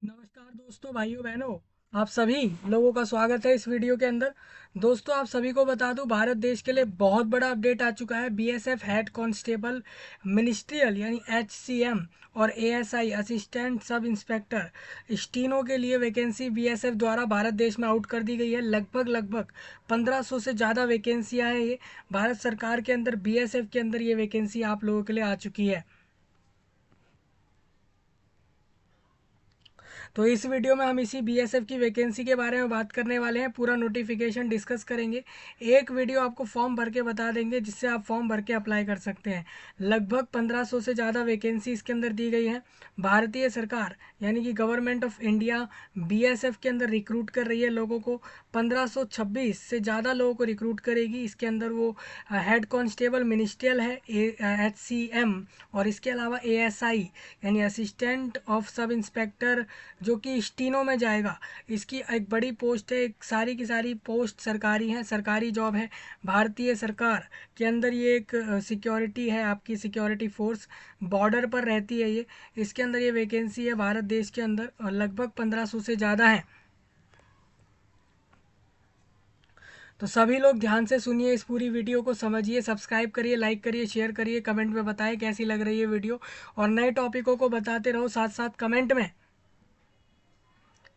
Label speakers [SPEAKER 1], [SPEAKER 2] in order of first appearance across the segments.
[SPEAKER 1] नमस्कार दोस्तों, भाइयों बहनों, आप सभी लोगों का स्वागत है इस वीडियो के अंदर। दोस्तों, आप सभी को बता दूं, भारत देश के लिए बहुत बड़ा अपडेट आ चुका है। बीएसएफ हेड कांस्टेबल मिनिस्ट्रियल यानी एचसीएम और ASI assistant sub inspector steno के लिए वैकेंसी बीएसएफ द्वारा भारत देश में आउट कर दी गई है। लगभग 1500 से ज़्यादा वैकेंसियाँ हैं ये भारत सरकार के अंदर। बीएसएफ के अंदर ये वैकेंसी आप लोगों के लिए आ चुकी है। तो इस वीडियो में हम इसी बीएसएफ की वैकेंसी के बारे में बात करने वाले हैं। पूरा नोटिफिकेशन डिस्कस करेंगे। एक वीडियो आपको फॉर्म भर के बता देंगे जिससे आप फॉर्म भर के अप्लाई कर सकते हैं। लगभग 1500 से ज़्यादा वैकेंसी इसके अंदर दी गई है। भारतीय सरकार यानी कि गवर्नमेंट ऑफ इंडिया बीएसएफ के अंदर रिक्रूट कर रही है लोगों को। 1526 से ज़्यादा लोगों को रिक्रूट करेगी। इसके अंदर वो हेड कांस्टेबल मिनिस्ट्रियल है, एचसीएम, और इसके अलावा एएसआई यानी असिस्टेंट ऑफ सब इंस्पेक्टर जो कि स्टीनो में जाएगा। इसकी एक बड़ी पोस्ट है। एक सारी की सारी पोस्ट सरकारी हैं, सरकारी जॉब है। भारतीय सरकार के अंदर ये एक सिक्योरिटी है, आपकी सिक्योरिटी फोर्स बॉर्डर पर रहती है ये। इसके अंदर ये वैकेंसी है भारत देश के अंदर और लगभग 1500 से ज़्यादा है। तो सभी लोग ध्यान से सुनिए, इस पूरी वीडियो को समझिए, सब्सक्राइब करिए, लाइक करिए, शेयर करिए, कमेंट में बताएं कैसी लग रही है वीडियो, और नए टॉपिकों को बताते रहो साथ साथ कमेंट में।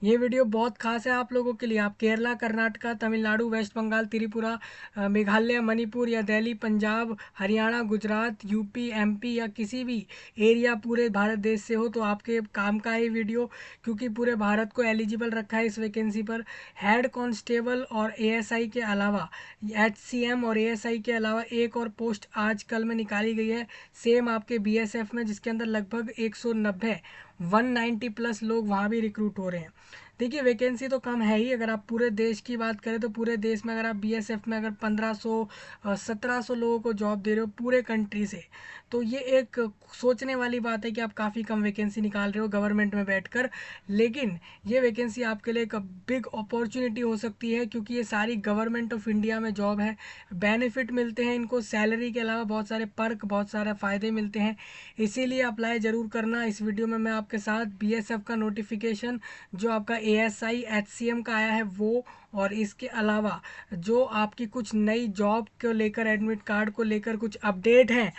[SPEAKER 1] ये वीडियो बहुत खास है आप लोगों के लिए। आप केरला, कर्नाटका, तमिलनाडु, वेस्ट बंगाल, त्रिपुरा, मेघालय, मणिपुर या दिल्ली, पंजाब, हरियाणा, गुजरात, यूपी, एमपी या किसी भी एरिया पूरे भारत देश से हो तो आपके काम का ये वीडियो, क्योंकि पूरे भारत को एलिजिबल रखा है इस वैकेंसी पर। हेड कांस्टेबल और एएसआई के अलावा, एचसीएम और एएसआई के अलावा एक और पोस्ट आजकल में निकाली गई है सेम आपके बीएसएफ में, जिसके अंदर लगभग 190 190 प्लस लोग वहाँ भी रिक्रूट हो रहे हैं। देखिए, वैकेंसी तो कम है ही। अगर आप पूरे देश की बात करें तो पूरे देश में अगर आप बीएसएफ में अगर 1500 1700 लोगों को जॉब दे रहे हो पूरे कंट्री से, तो ये एक सोचने वाली बात है कि आप काफ़ी कम वैकेंसी निकाल रहे हो गवर्नमेंट में बैठकर। लेकिन ये वैकेंसी आपके लिए एक बिग अपॉर्चुनिटी हो सकती है, क्योंकि ये सारी गवर्नमेंट ऑफ इंडिया में जॉब है। बेनिफिट मिलते हैं इनको, सैलरी के अलावा बहुत सारे पर्क, बहुत सारे फ़ायदे मिलते हैं। इसीलिए अप्लाई ज़रूर करना। इस वीडियो में मैं आपके साथ बीएसएफ का नोटिफिकेशन जो आपका एएसआई एचसीएम का आया है वो, और इसके अलावा जो आपकी कुछ नई जॉब को लेकर, एडमिट कार्ड को लेकर कुछ अपडेट हैं,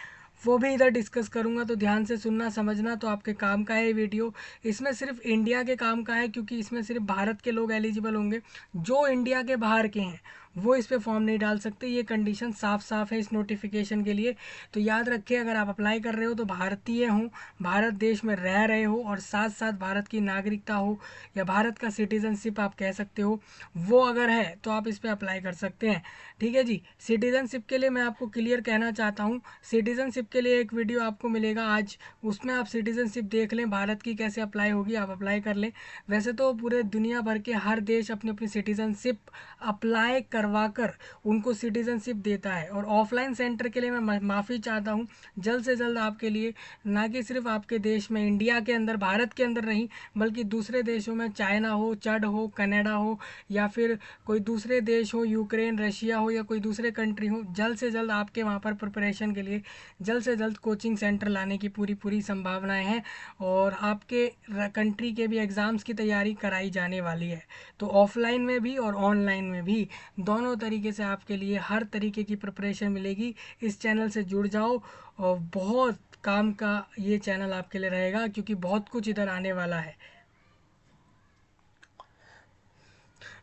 [SPEAKER 1] वो भी इधर डिस्कस करूंगा। तो ध्यान से सुनना, समझना, तो आपके काम का है ये वीडियो। इसमें सिर्फ इंडिया के काम का है, क्योंकि इसमें सिर्फ भारत के लोग एलिजिबल होंगे। जो इंडिया के बाहर के हैं वो इस पे फॉर्म नहीं डाल सकते। ये कंडीशन साफ साफ है इस नोटिफिकेशन के लिए। तो याद रखिए, अगर आप अप्लाई कर रहे हो तो भारतीय हो, भारत देश में रह रहे हो, और साथ साथ भारत की नागरिकता हो या भारत का सिटीजनशिप आप कह सकते हो, वो अगर है तो आप इस पर अप्लाई कर सकते हैं। ठीक है जी। सिटीजनशिप के लिए मैं आपको क्लियर कहना चाहता हूँ, सिटीजनशिप के लिए एक वीडियो आपको मिलेगा आज, उसमें आप सिटीजनशिप देख लें भारत की कैसे अप्लाई होगी, आप अप्लाई कर लें। वैसे तो पूरे दुनिया भर के हर देश अपनी अपनी सिटीजनशिप अप्लाई करवा कर उनको सिटीजनशिप देता है। और ऑफलाइन सेंटर के लिए मैं माफ़ी चाहता हूँ, जल्द से जल्द आपके लिए, ना कि सिर्फ आपके देश में, इंडिया के अंदर, भारत के अंदर नहीं, बल्कि दूसरे देशों में, चाइना हो, चड हो, कनाडा हो, या फिर कोई दूसरे देश हो, यूक्रेन, रशिया हो, या कोई दूसरे कंट्री हो, जल्द से जल्द आपके वहाँ पर प्रिपरेशन के लिए जल्द से जल्द कोचिंग सेंटर लाने की पूरी पूरी संभावनाएं हैं। और आपके कंट्री के भी एग्ज़ाम्स की तैयारी कराई जाने वाली है। तो ऑफलाइन में भी और ऑनलाइन में भी दोनों तरीके से आपके लिए हर तरीके की प्रिपरेशन मिलेगी। इस चैनल से जुड़ जाओ, और बहुत काम का ये चैनल आपके लिए रहेगा, क्योंकि बहुत कुछ इधर आने वाला है।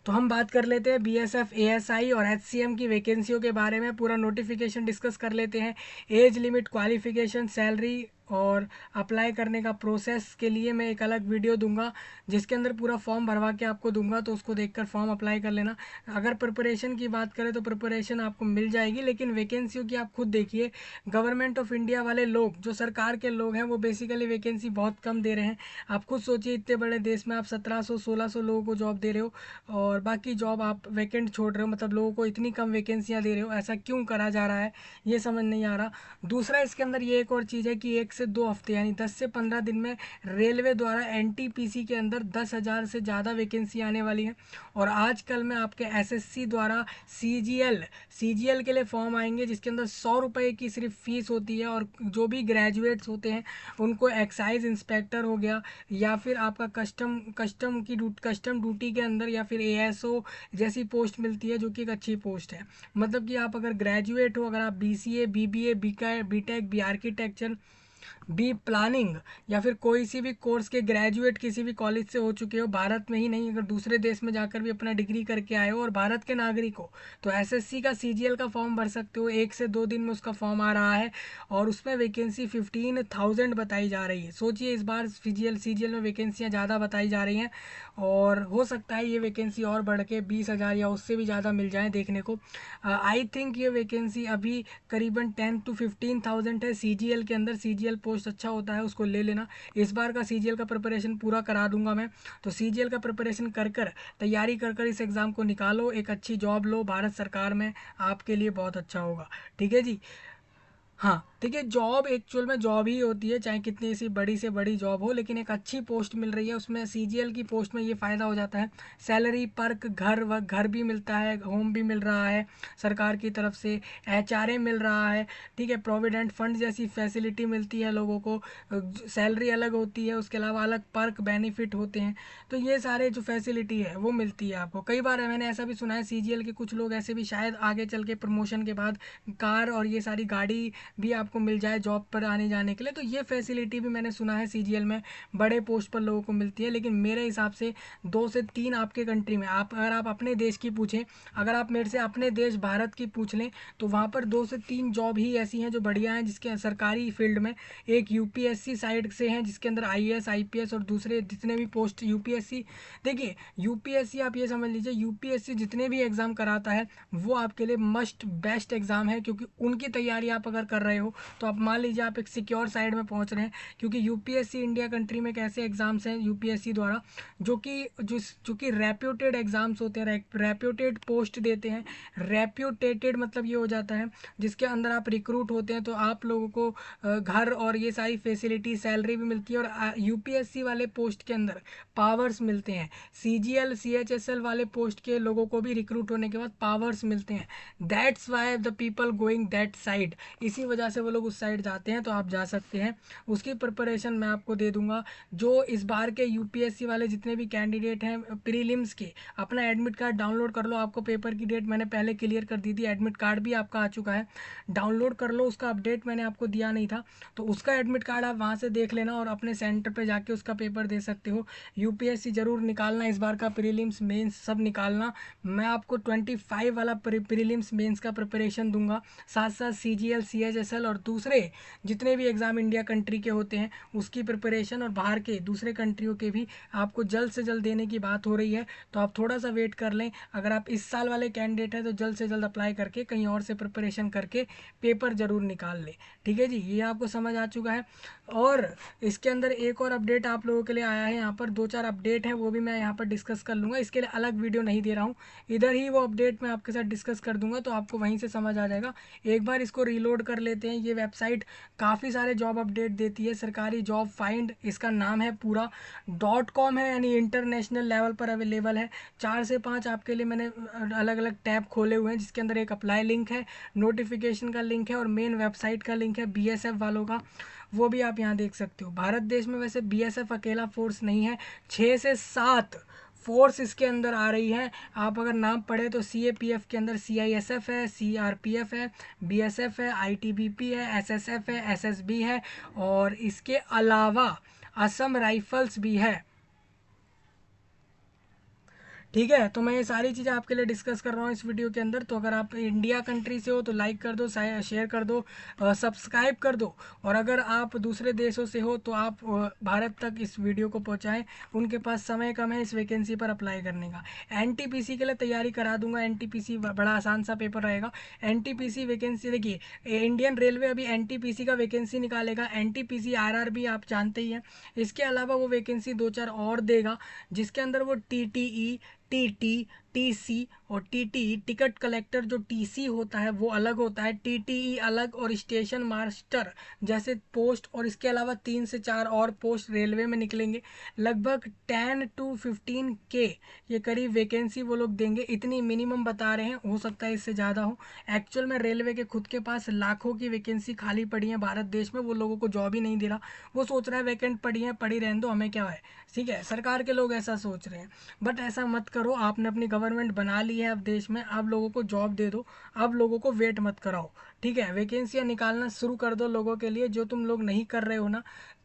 [SPEAKER 1] तो हम बात कर लेते हैं बीएसएफ, एएसआई और एचसीएम की वैकेंसियों के बारे में। पूरा नोटिफिकेशन डिस्कस कर लेते हैं। एज लिमिट, क्वालिफिकेशन, सैलरी और अप्लाई करने का प्रोसेस के लिए मैं एक अलग वीडियो दूंगा, जिसके अंदर पूरा फॉर्म भरवा के आपको दूंगा, तो उसको देखकर फॉर्म अप्लाई कर लेना। अगर प्रिपरेशन की बात करें तो प्रिपरेशन आपको मिल जाएगी, लेकिन वैकेंसियों की आप खुद देखिए। गवर्नमेंट ऑफ इंडिया वाले लोग, जो सरकार के लोग हैं, वो बेसिकली वैकेंसी बहुत कम दे रहे हैं। आप खुद सोचिए, इतने बड़े देश में आप 1700 1600 लोगों को जॉब दे रहे हो, और बाकी जॉब आप वैकेंट छोड़ रहे हो, मतलब लोगों को इतनी कम वैकेंसियां दे रहे हो। ऐसा क्यों करा जा रहा है, ये समझ नहीं आ रहा। दूसरा, इसके अंदर ये एक और चीज़ है कि 1 से 2 हफ्ते यानी 10 से 15 दिन में रेलवे द्वारा एनटीपीसी के अंदर 10,000 से ज़्यादा वैकेंसी आने वाली है। और आजकल में आपके एसएससी द्वारा सीजीएल के लिए फॉर्म आएंगे, जिसके अंदर 100 रुपये की सिर्फ फीस होती है। और जो भी ग्रेजुएट्स होते हैं उनको एक्साइज इंस्पेक्टर हो गया, या फिर आपका कस्टम ड्यूटी के अंदर, या फिर एएसओ जैसी पोस्ट मिलती है, जो कि एक अच्छी पोस्ट है। मतलब कि आप अगर ग्रेजुएट हो, अगर आप BCA, BBA, BTech, B architecture, B planning, या फिर कोई सी भी कोर्स के ग्रेजुएट किसी भी कॉलेज से हो चुके हो, भारत में ही नहीं अगर दूसरे देश में जाकर भी अपना डिग्री करके आए हो और भारत के नागरिक हो, तो एसएससी का सीजीएल का फॉर्म भर सकते हो। 1 से 2 दिन में उसका फॉर्म आ रहा है और उसमें वैकेंसी 15,000 बताई जा रही है। सोचिए इस बार सीजीएल में वैकेंसियाँ ज़्यादा बताई जा रही हैं, और हो सकता है ये वैकेंसी और बढ़ के 20,000 या उससे भी ज़्यादा मिल जाए देखने को। आई थिंक ये वैकेंसी अभी करीबन 10 to 15,000 है सीजीएल के अंदर। सीजीएल पोस्ट अच्छा होता है, उसको ले लेना। इस बार का सीजीएल का प्रिपरेशन पूरा करा दूंगा मैं, तो सीजीएल का प्रिपरेशन कर तैयारी कर इस एग्ज़ाम को निकालो, एक अच्छी जॉब लो भारत सरकार में, आपके लिए बहुत अच्छा होगा। ठीक है जी। हाँ देखिए, जॉब एक्चुअल में जॉब ही होती है, चाहे कितनी सी बड़ी से बड़ी जॉब हो, लेकिन एक अच्छी पोस्ट मिल रही है उसमें। सीजीएल की पोस्ट में ये फ़ायदा हो जाता है, सैलरी, पर्क, घर भी मिलता है, होम भी मिल रहा है सरकार की तरफ से, एचआरए मिल रहा है, ठीक है, प्रोविडेंट फंड जैसी फैसिलिटी मिलती है लोगों को, सैलरी अलग होती है, उसके अलावा अलग पर्क बेनिफिट होते हैं। तो ये सारे जो फैसिलिटी है वो मिलती है आपको। कई बार मैंने ऐसा भी सुना है सीजीएल के कुछ लोग ऐसे भी शायद आगे चल के प्रमोशन के बाद कार और ये सारी गाड़ी भी आपको मिल जाए जॉब पर आने जाने के लिए। तो ये फैसिलिटी भी मैंने सुना है सीजीएल में बड़े पोस्ट पर लोगों को मिलती है। लेकिन मेरे हिसाब से 2 से 3 आपके कंट्री में, अगर आप अपने देश की पूछें, अगर आप मेरे से अपने देश भारत की पूछ लें, तो वहाँ पर 2 से 3 जॉब ही ऐसी हैं जो बढ़िया हैं, जिसके सरकारी फील्ड में। एक यूपीएससी साइड से हैं, जिसके अंदर आईएएस, आईपीएस और दूसरे जितने भी पोस्ट यूपीएससी, देखिए यूपीएससी आप ये समझ लीजिए, यूपीएससी जितने भी एग्ज़ाम कराता है वो आपके लिए मस्ट बेस्ट एग्ज़ाम है, क्योंकि उनकी तैयारी आप अगर कर रहे हो तो आप मान लीजिए आप एक सिक्योर साइड में पहुंच रहे हैं। क्योंकि यूपीएससी इंडिया कंट्री में कैसे एग्जाम्स हैं यूपीएससी द्वारा, जो कि रेप्यूटेड एग्जाम्स होते हैं, रेप्यूटेड पोस्ट देते हैं। रेप्यूटेटेड मतलब ये हो जाता है जिसके अंदर आप रिक्रूट होते हैं, तो आप लोगों को घर और ये सारी फैसिलिटी, सैलरी भी मिलती है। और यूपीएससी वाले पोस्ट के अंदर पावर्स मिलते हैं। सीजीएल, सीएचएसएल वाले पोस्ट के लोगों को भी रिक्रूट होने के बाद पावर्स मिलते हैं। That's why the people going that side, इसी वजह से वो लोग उस साइड जाते हैं। तो आप जा सकते हैं, उसकी प्रिपरेशन मैं आपको दे दूंगा। जो इस बार के यूपीएससी वाले जितने भी कैंडिडेट हैं प्रीलिम्स के, अपना एडमिट कार्ड डाउनलोड कर लो। आपको पेपर की डेट मैंने पहले क्लियर कर दी थी, एडमिट कार्ड भी आपका आ चुका है, डाउनलोड कर लो। उसका अपडेट मैंने आपको दिया नहीं था, तो उसका एडमिट कार्ड आप वहाँ से देख लेना और अपने सेंटर पे जाके उसका पेपर दे सकते हो। यूपीएससी जरूर निकालना, इस बार का प्रीलिम्स मेंस सब निकालना। मैं आपको 25 वाला प्रीलिम्स मेंस का प्रिपरेशन दूंगा, साथ साथ सीजीएल, सीएचएसएल और दूसरे जितने भी एग्ज़ाम इंडिया कंट्री के होते हैं उसकी प्रिपरेशन, और बाहर के दूसरे कंट्रियों के भी आपको जल्द से जल्द देने की बात हो रही है। तो आप थोड़ा सा वेट कर लें। अगर आप इस साल वाले कैंडिडेट हैं तो जल्द से जल्द अप्लाई करके कहीं और से प्रिपरेशन करके पेपर ज़रूर निकाल लें। ठीक है जी, ये आपको समझ आ चुका है। और इसके अंदर एक और अपडेट आप लोगों के लिए आया है, यहाँ पर 2-4 अपडेट हैं, वो भी मैं यहाँ पर डिस्कस कर लूँगा। इसके लिए अलग वीडियो नहीं दे रहा हूँ, इधर ही वो अपडेट मैं आपके साथ डिस्कस कर दूंगा, तो आपको वहीं से समझ आ जाएगा। एक बार इसको रीलोड कर लेते हैं। ये वेबसाइट काफ़ी सारे जॉब अपडेट देती है, सरकारी जॉब फाइंड इसका नाम है पूरा, .com है, यानी इंटरनेशनल लेवल पर अवेलेबल है। 4 से 5 आपके लिए मैंने अलग अलग टैब खोले हुए हैं, जिसके अंदर एक अप्लाई लिंक है, नोटिफिकेशन का लिंक है और मेन वेबसाइट का लिंक है बीएसएफ वालों का, वो भी आप यहाँ देख सकते हो। भारत देश में वैसे बीएसएफ अकेला फोर्स नहीं है, 6 से 7 फोर्स इसके अंदर आ रही है। आप अगर नाम पढ़े तो सीएपीएफ के अंदर सीआईएसएफ है, सीआरपीएफ है, बीएसएफ है, आईटीबीपी है, एसएसएफ है, एसएसबी है, और इसके अलावा असम राइफल्स भी है। ठीक है, तो मैं ये सारी चीज़ें आपके लिए डिस्कस कर रहा हूँ इस वीडियो के अंदर। तो अगर आप इंडिया कंट्री से हो तो लाइक कर दो, शेयर कर दो, सब्सक्राइब कर दो। और अगर आप दूसरे देशों से हो तो आप भारत तक इस वीडियो को पहुँचाएँ, उनके पास समय कम है इस वैकेंसी पर अप्लाई करने का। एनटीपीसी के लिए तैयारी करा दूंगा, एनटीपीसी बड़ा आसान सा पेपर रहेगा। एनटीपीसी वैकेंसी देखिए, इंडियन रेलवे अभी एनटीपीसी का वैकेंसी निकालेगा, एनटीपीसी आरआरबी आप जानते ही हैं। इसके अलावा वो वैकेंसी 2-4 और देगा, जिसके अंदर वो टीटीई, टीटी, टीसी और टीटीई, टिकट कलेक्टर जो टीसी होता है वो अलग होता है, टीटीई अलग, और स्टेशन मास्टर जैसे पोस्ट, और इसके अलावा 3 से 4 और पोस्ट रेलवे में निकलेंगे। लगभग 10 to 15 के ये करीब वैकेंसी वो लोग देंगे, इतनी मिनिमम बता रहे हैं, हो सकता है इससे ज़्यादा हो। एक्चुअल में रेलवे के खुद के पास लाखों की वैकेंसी खाली पड़ी है भारत देश में, वो लोगों को जॉब ही नहीं दे रहा। वो सोच रहा है वैकेंट पड़ी है, पड़ी रहने दो, हमें क्या है। ठीक है, सरकार के लोग ऐसा सोच रहे हैं, बट ऐसा मत करो। आपने अपनी गवर्नमेंट बना ली है अब देश में, अब लोगों को जॉब दे दो, अब लोगों को वेट मत कराओ। ठीक है, वैकेंसियाँ निकालना शुरू कर दो लोगों के लिए। जो तुम लोग नहीं कर रहे हो ना,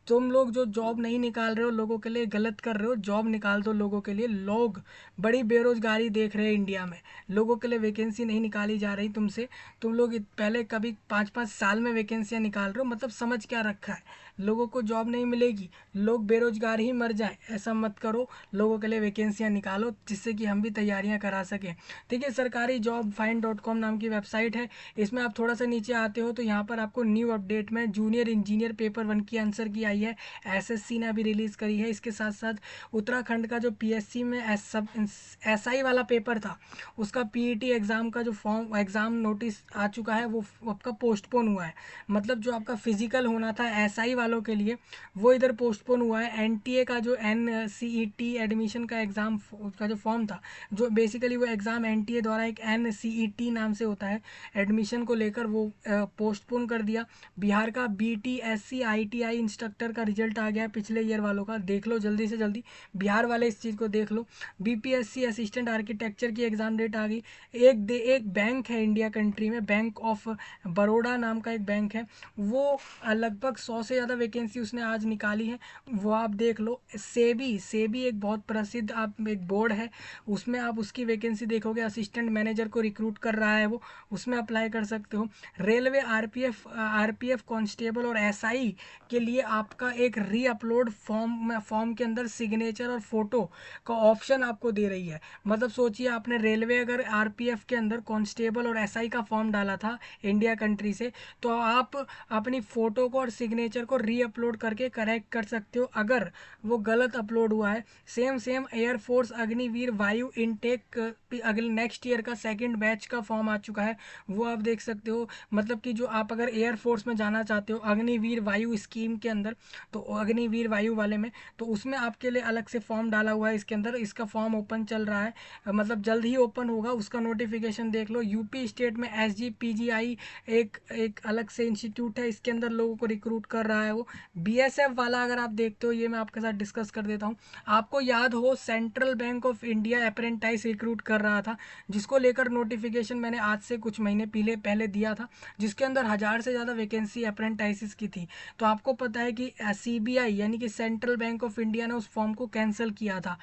[SPEAKER 1] तुम लोग जो जॉब नहीं निकाल रहे हो लोगों के लिए, गलत कर रहे हो। जॉब निकाल दो लोगों के लिए। लोग बड़ी बेरोजगारी देख रहे हैं इंडिया में, लोगों के लिए वैकेंसी नहीं निकाली जा रही तुमसे। तुम लोग पहले कभी 5-5 साल में वैकेंसियाँ निकाल रहे हो, मतलब समझ क्या रखा है। लोगों को जॉब नहीं मिलेगी, लोग बेरोजगार ही मर जाएं, ऐसा मत करो। लोगों के लिए वैकेंसियाँ निकालो जिससे कि हम भी तैयारियां करा सकें। ठीक है, सरकारी जॉब फाइंड.com नाम की वेबसाइट है। इसमें आप थोड़ा सा नीचे आते हो तो यहाँ पर आपको न्यू अपडेट में जूनियर इंजीनियर पेपर 1 की आंसर की आई है, एसएससी ने अभी रिलीज़ करी है। इसके साथ साथ उत्तराखंड का जो पीएससी में एसआई वाला पेपर था, उसका पीईटी एग्ज़ाम का जो फॉर्म एग्ज़ाम नोटिस आ चुका है, वो आपका पोस्टपोन हुआ है। मतलब जो आपका फिजिकल होना था एसआई वालों के लिए, वो इधर पोस्टपोन हुआ है। एनटीए का जो एनसीईटी एडमिशन का एग्ज़ाम का जो फॉर्म था, जो बेसिकली वो एग्ज़ाम एनटीए द्वारा एक एनसीईटी नाम से होता है एडमिशन को लेकर, वो पोस्टपोन कर दिया। बिहार का बीटीएससी आईटीआई इंस्ट्रक्टर का रिजल्ट आ गया पिछले ईयर वालों का, देख लो जल्दी से जल्दी, बिहार वाले इस चीज़ को देख लो। बीपीएससी असिस्टेंट आर्किटेक्चर की एग्ज़ाम डेट आ गई। एक बैंक है इंडिया कंट्री में, बैंक ऑफ बड़ौदा नाम का एक बैंक है, वो लगभग 100 से ज़्यादा वैकेंसी उसने आज निकाली है, वो आप देख लो। सेबी एक बहुत प्रसिद्ध आप एक बोर्ड है, उसमें आप उसकी वैकेंसी देखोगे, असिस्टेंट मैनेजर को रिक्रूट कर रहा है वो, उसमें अप्लाई कर सकते हो। रेलवे आरपीएफ कांस्टेबल और एसआई के लिए आपका एक री अपलोड फॉर्म के अंदर सिग्नेचर और फोटो का ऑप्शन आपको दे रही है। मतलब सोचिए, आपने रेलवे अगर आरपीएफ के अंदर कांस्टेबल और एसआई का फॉर्म डाला था इंडिया कंट्री से, तो आप अपनी फ़ोटो को और सिग्नेचर को री अपलोड करके करेक्ट कर सकते हो अगर वो गलत अपलोड हुआ है। सेम एयरफोर्स अग्निवीर वायु इनटेक अगले नेक्स्ट ईयर का सेकंड बैच का फॉर्म आ चुका है, वो आप देख सकते हो। मतलब कि जो आप अगर एयरफोर्स में जाना चाहते हो अग्निवीर वायु स्कीम के अंदर, तो अग्निवीर वायु वाले में, तो उसमें आपके लिए अलग से फॉर्म डाला हुआ है इसके अंदर। इसका फॉर्म ओपन चल रहा है, मतलब जल्द ही ओपन होगा, उसका नोटिफिकेशन देख लो। यूपी स्टेट में एसजीपीजीआई एक अलग से इंस्टीट्यूट है, इसके अंदर लोगों को रिक्रूट कर रहा है वो। बीएसएफ वाला अगर आप देखते हो, ये मैं आपके साथ डिस्कस कर देता हूँ। आपको याद हो central bank of India apprentice recruit कर रहा था, जिसको लेकर नोटिफिकेशन मैंने आज से कुछ महीने पहले दिया था, जिसके अंदर 1000 से ज़्यादा वैकेंसी अप्रेंटाइसिस की थी। तो आपको पता है कि सीबीआई यानी कि सेंट्रल बैंक ऑफ इंडिया ने उस फॉर्म को कैंसिल किया था,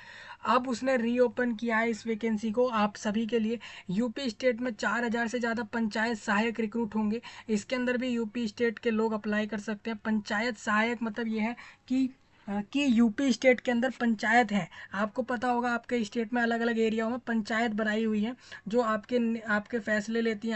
[SPEAKER 1] अब उसने रीओपन किया है इस वैकेंसी को आप सभी के लिए। यूपी स्टेट में 4000 से ज़्यादा पंचायत सहायक रिक्रूट होंगे, इसके अंदर भी यूपी स्टेट के लोग अप्लाई कर सकते हैं। पंचायत सहायक मतलब ये है कि यूपी स्टेट के अंदर पंचायत है। आपको पता होगा आपके स्टेट में अलग अलग एरियाओं में पंचायत बनाई हुई है, जो आपके फैसले लेती हैं,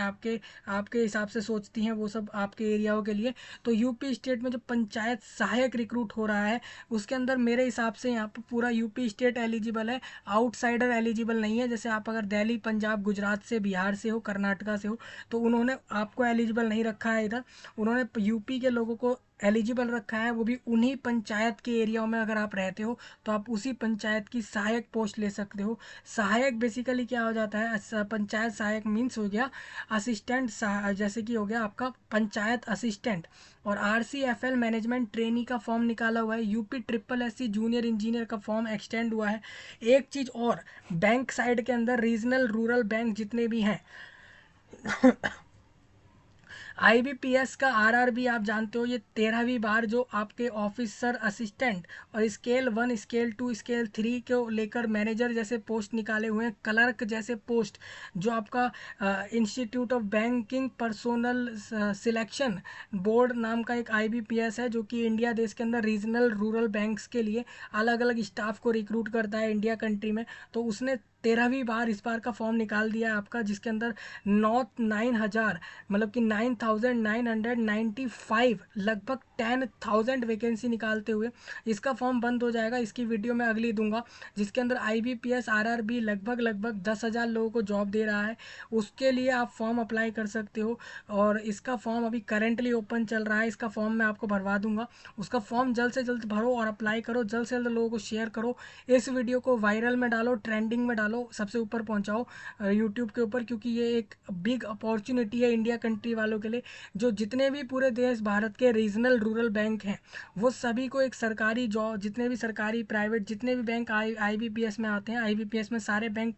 [SPEAKER 1] आपके हिसाब से सोचती हैं, वो सब आपके एरियाओं के लिए। तो यूपी स्टेट में जो पंचायत सहायक रिक्रूट हो रहा है, उसके अंदर मेरे हिसाब से यहाँ पर पूरा यूपी स्टेट एलिजिबल है, आउटसाइडर एलिजिबल नहीं है। जैसे आप अगर दिल्ली, पंजाब, गुजरात से, बिहार से हो, कर्नाटका से हो, तो उन्होंने आपको एलिजिबल नहीं रखा है इधर, उन्होंने यूपी के लोगों को एलिजिबल रखा है, वो भी उन्हीं पंचायत के एरियाओं में अगर आप रहते हो तो आप उसी पंचायत की सहायक पोस्ट ले सकते हो। सहायक बेसिकली क्या हो जाता है, पंचायत सहायक मीन्स हो गया असिस्टेंट, जैसे कि हो गया आपका पंचायत असिस्टेंट। और आरसीएफएल मैनेजमेंट ट्रेनी का फॉर्म निकाला हुआ है। UP triple SC junior engineer का फॉर्म एक्सटेंड हुआ है। एक चीज़ और, बैंक साइड के अंदर रीजनल रूरल बैंक जितने भी हैं आईबीपीएस का आरआरबी आप जानते हो, ये 13वीं बार जो आपके ऑफिसर असिस्टेंट और स्केल 1, स्केल 2, स्केल 3 को लेकर मैनेजर जैसे पोस्ट निकाले हुए हैं, क्लर्क जैसे पोस्ट, जो आपका institute of banking personnel selection board नाम का एक आईबीपीएस है, जो कि इंडिया देश के अंदर रीजनल रूरल बैंक्स के लिए अलग अलग स्टाफ को रिक्रूट करता है इंडिया कंट्री में। तो उसने 13वीं बार इस बार का फॉर्म निकाल दिया है आपका, जिसके अंदर 9,000 मतलब कि 9,995 लगभग 10,000 वैकेंसी निकालते हुए इसका फॉर्म बंद हो जाएगा। इसकी वीडियो मैं अगली दूंगा, जिसके अंदर IBPS RRB लगभग 10,000 लोगों को जॉब दे रहा है। उसके लिए आप फॉर्म अप्लाई कर सकते हो और इसका फॉर्म अभी करेंटली ओपन चल रहा है। इसका फॉर्म मैं आपको भरवा दूंगा, उसका फॉर्म जल्द से जल्द भरो और अप्लाई करो। जल्द से जल्द लोगों को शेयर करो, इस वीडियो को वायरल में डालो, ट्रेंडिंग में डालो, सबसे ऊपर पहुंचाओ यूट्यूब के ऊपर, क्योंकि ये एक बिग अपॉर्चुनिटी है इंडिया कंट्री वालों के लिए। जो जितने भी पूरे देश भारत के रीजनल रूरल बैंक हैं वो सभी को एक सरकारी जॉब, जितने भी सरकारी प्राइवेट जितने भी बैंक IBPS में आते हैं, IBPS में सारे बैंक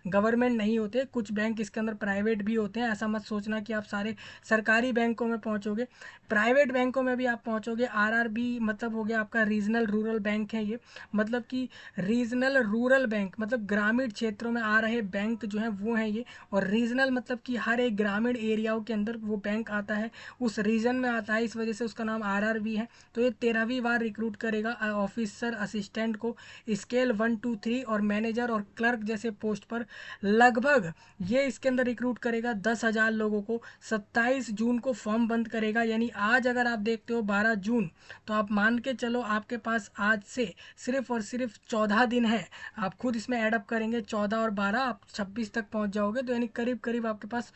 [SPEAKER 1] गवर्नमेंट नहीं होते, कुछ बैंक इसके अंदर प्राइवेट भी होते हैं। ऐसा मत सोचना कि आप सारे सरकारी बैंकों में पहुंचोगे, प्राइवेट बैंकों में भी आप पहुंचोगे। RRB मतलब हो गया आपका रीजनल रूरल बैंक है ये, मतलब कि रीजनल रूरल बैंक मतलब ग्रामीण क्षेत्रों में आ रहे बैंक जो हैं वो हैं ये। और रीजनल मतलब कि हर एक ग्रामीण एरियाओं के अंदर वो बैंक आता है, उस रीजन में आता है, इस वजह से उसका नाम RRB है। तो ये 13वीं बार रिक्रूट करेगा ऑफिसर असिस्टेंट को स्केल 1 2 3 और मैनेजर और क्लर्क जैसे पोस्ट पर। लगभग ये इसके अंदर रिक्रूट करेगा 10,000 लोगों को। 27 जून को फॉर्म बंद करेगा, यानी आज अगर आप देखते हो 12 जून, तो आप मान के चलो आपके पास आज से सिर्फ और सिर्फ 14 दिन है। आप खुद इसमें एडअप करेंगे 14 और 12, आप 26 तक पहुंच जाओगे। तो यानी करीब करीब आपके पास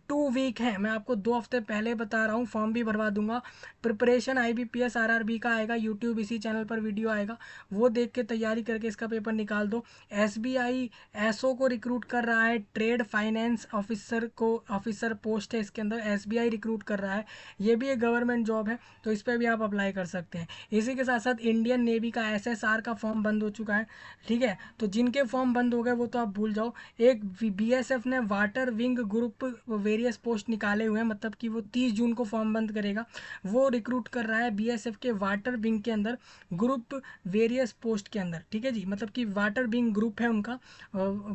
[SPEAKER 1] 2 वीक है। मैं आपको 2 हफ्ते पहले बता रहा हूँ, फॉर्म भी भरवा दूंगा। प्रिपरेशन IBPS RRB का आएगा यूट्यूब, इसी चैनल पर वीडियो आएगा, वो देख के तैयारी करके इसका पेपर निकाल दो। SBI SO को रिक्रूट कर रहा है, ट्रेड फाइनेंस ऑफिसर को, ऑफिसर पोस्ट है इसके अंदर, SBI रिक्रूट कर रहा है। ये भी एक गवर्नमेंट जॉब है, तो इस पर भी आप अप्लाई कर सकते हैं। इसी के साथ साथ इंडियन नेवी का SSR का फॉर्म बंद हो चुका है, ठीक है। तो जिनके फॉर्म बंद हो गए वो तो आप भूल जाओ। एक BSF ने water wing group various post निकाले हुए हैं, मतलब कि वो 30 जून को फॉर्म बंद करेगा। वो रिक्रूट कर रहा है BSF के वाटर विंग के अंदर, ग्रुप वेरियस पोस्ट के अंदर, ठीक है जी। मतलब कि वाटर विंग ग्रुप है उनका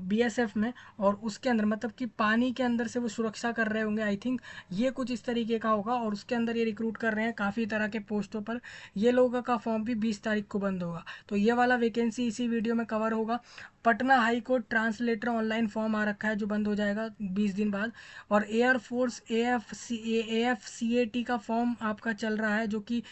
[SPEAKER 1] BSF में, और उसके अंदर मतलब कि पानी के अंदर से वो सुरक्षा कर रहे होंगे, आई थिंक ये कुछ इस तरीके का होगा। और उसके अंदर ये रिक्रूट कर रहे हैं काफ़ी तरह के पोस्टों पर। ये लोगों का फॉर्म भी 20 तारीख को बंद होगा, तो ये वाला वैकेंसी इसी वीडियो में कवर होगा। Patna high court translator online form आ रखा है जो बंद हो जाएगा 20 दिन बाद। और एयरफोर्स AFCAT का फॉर्म आपका चल रहा है, जो कि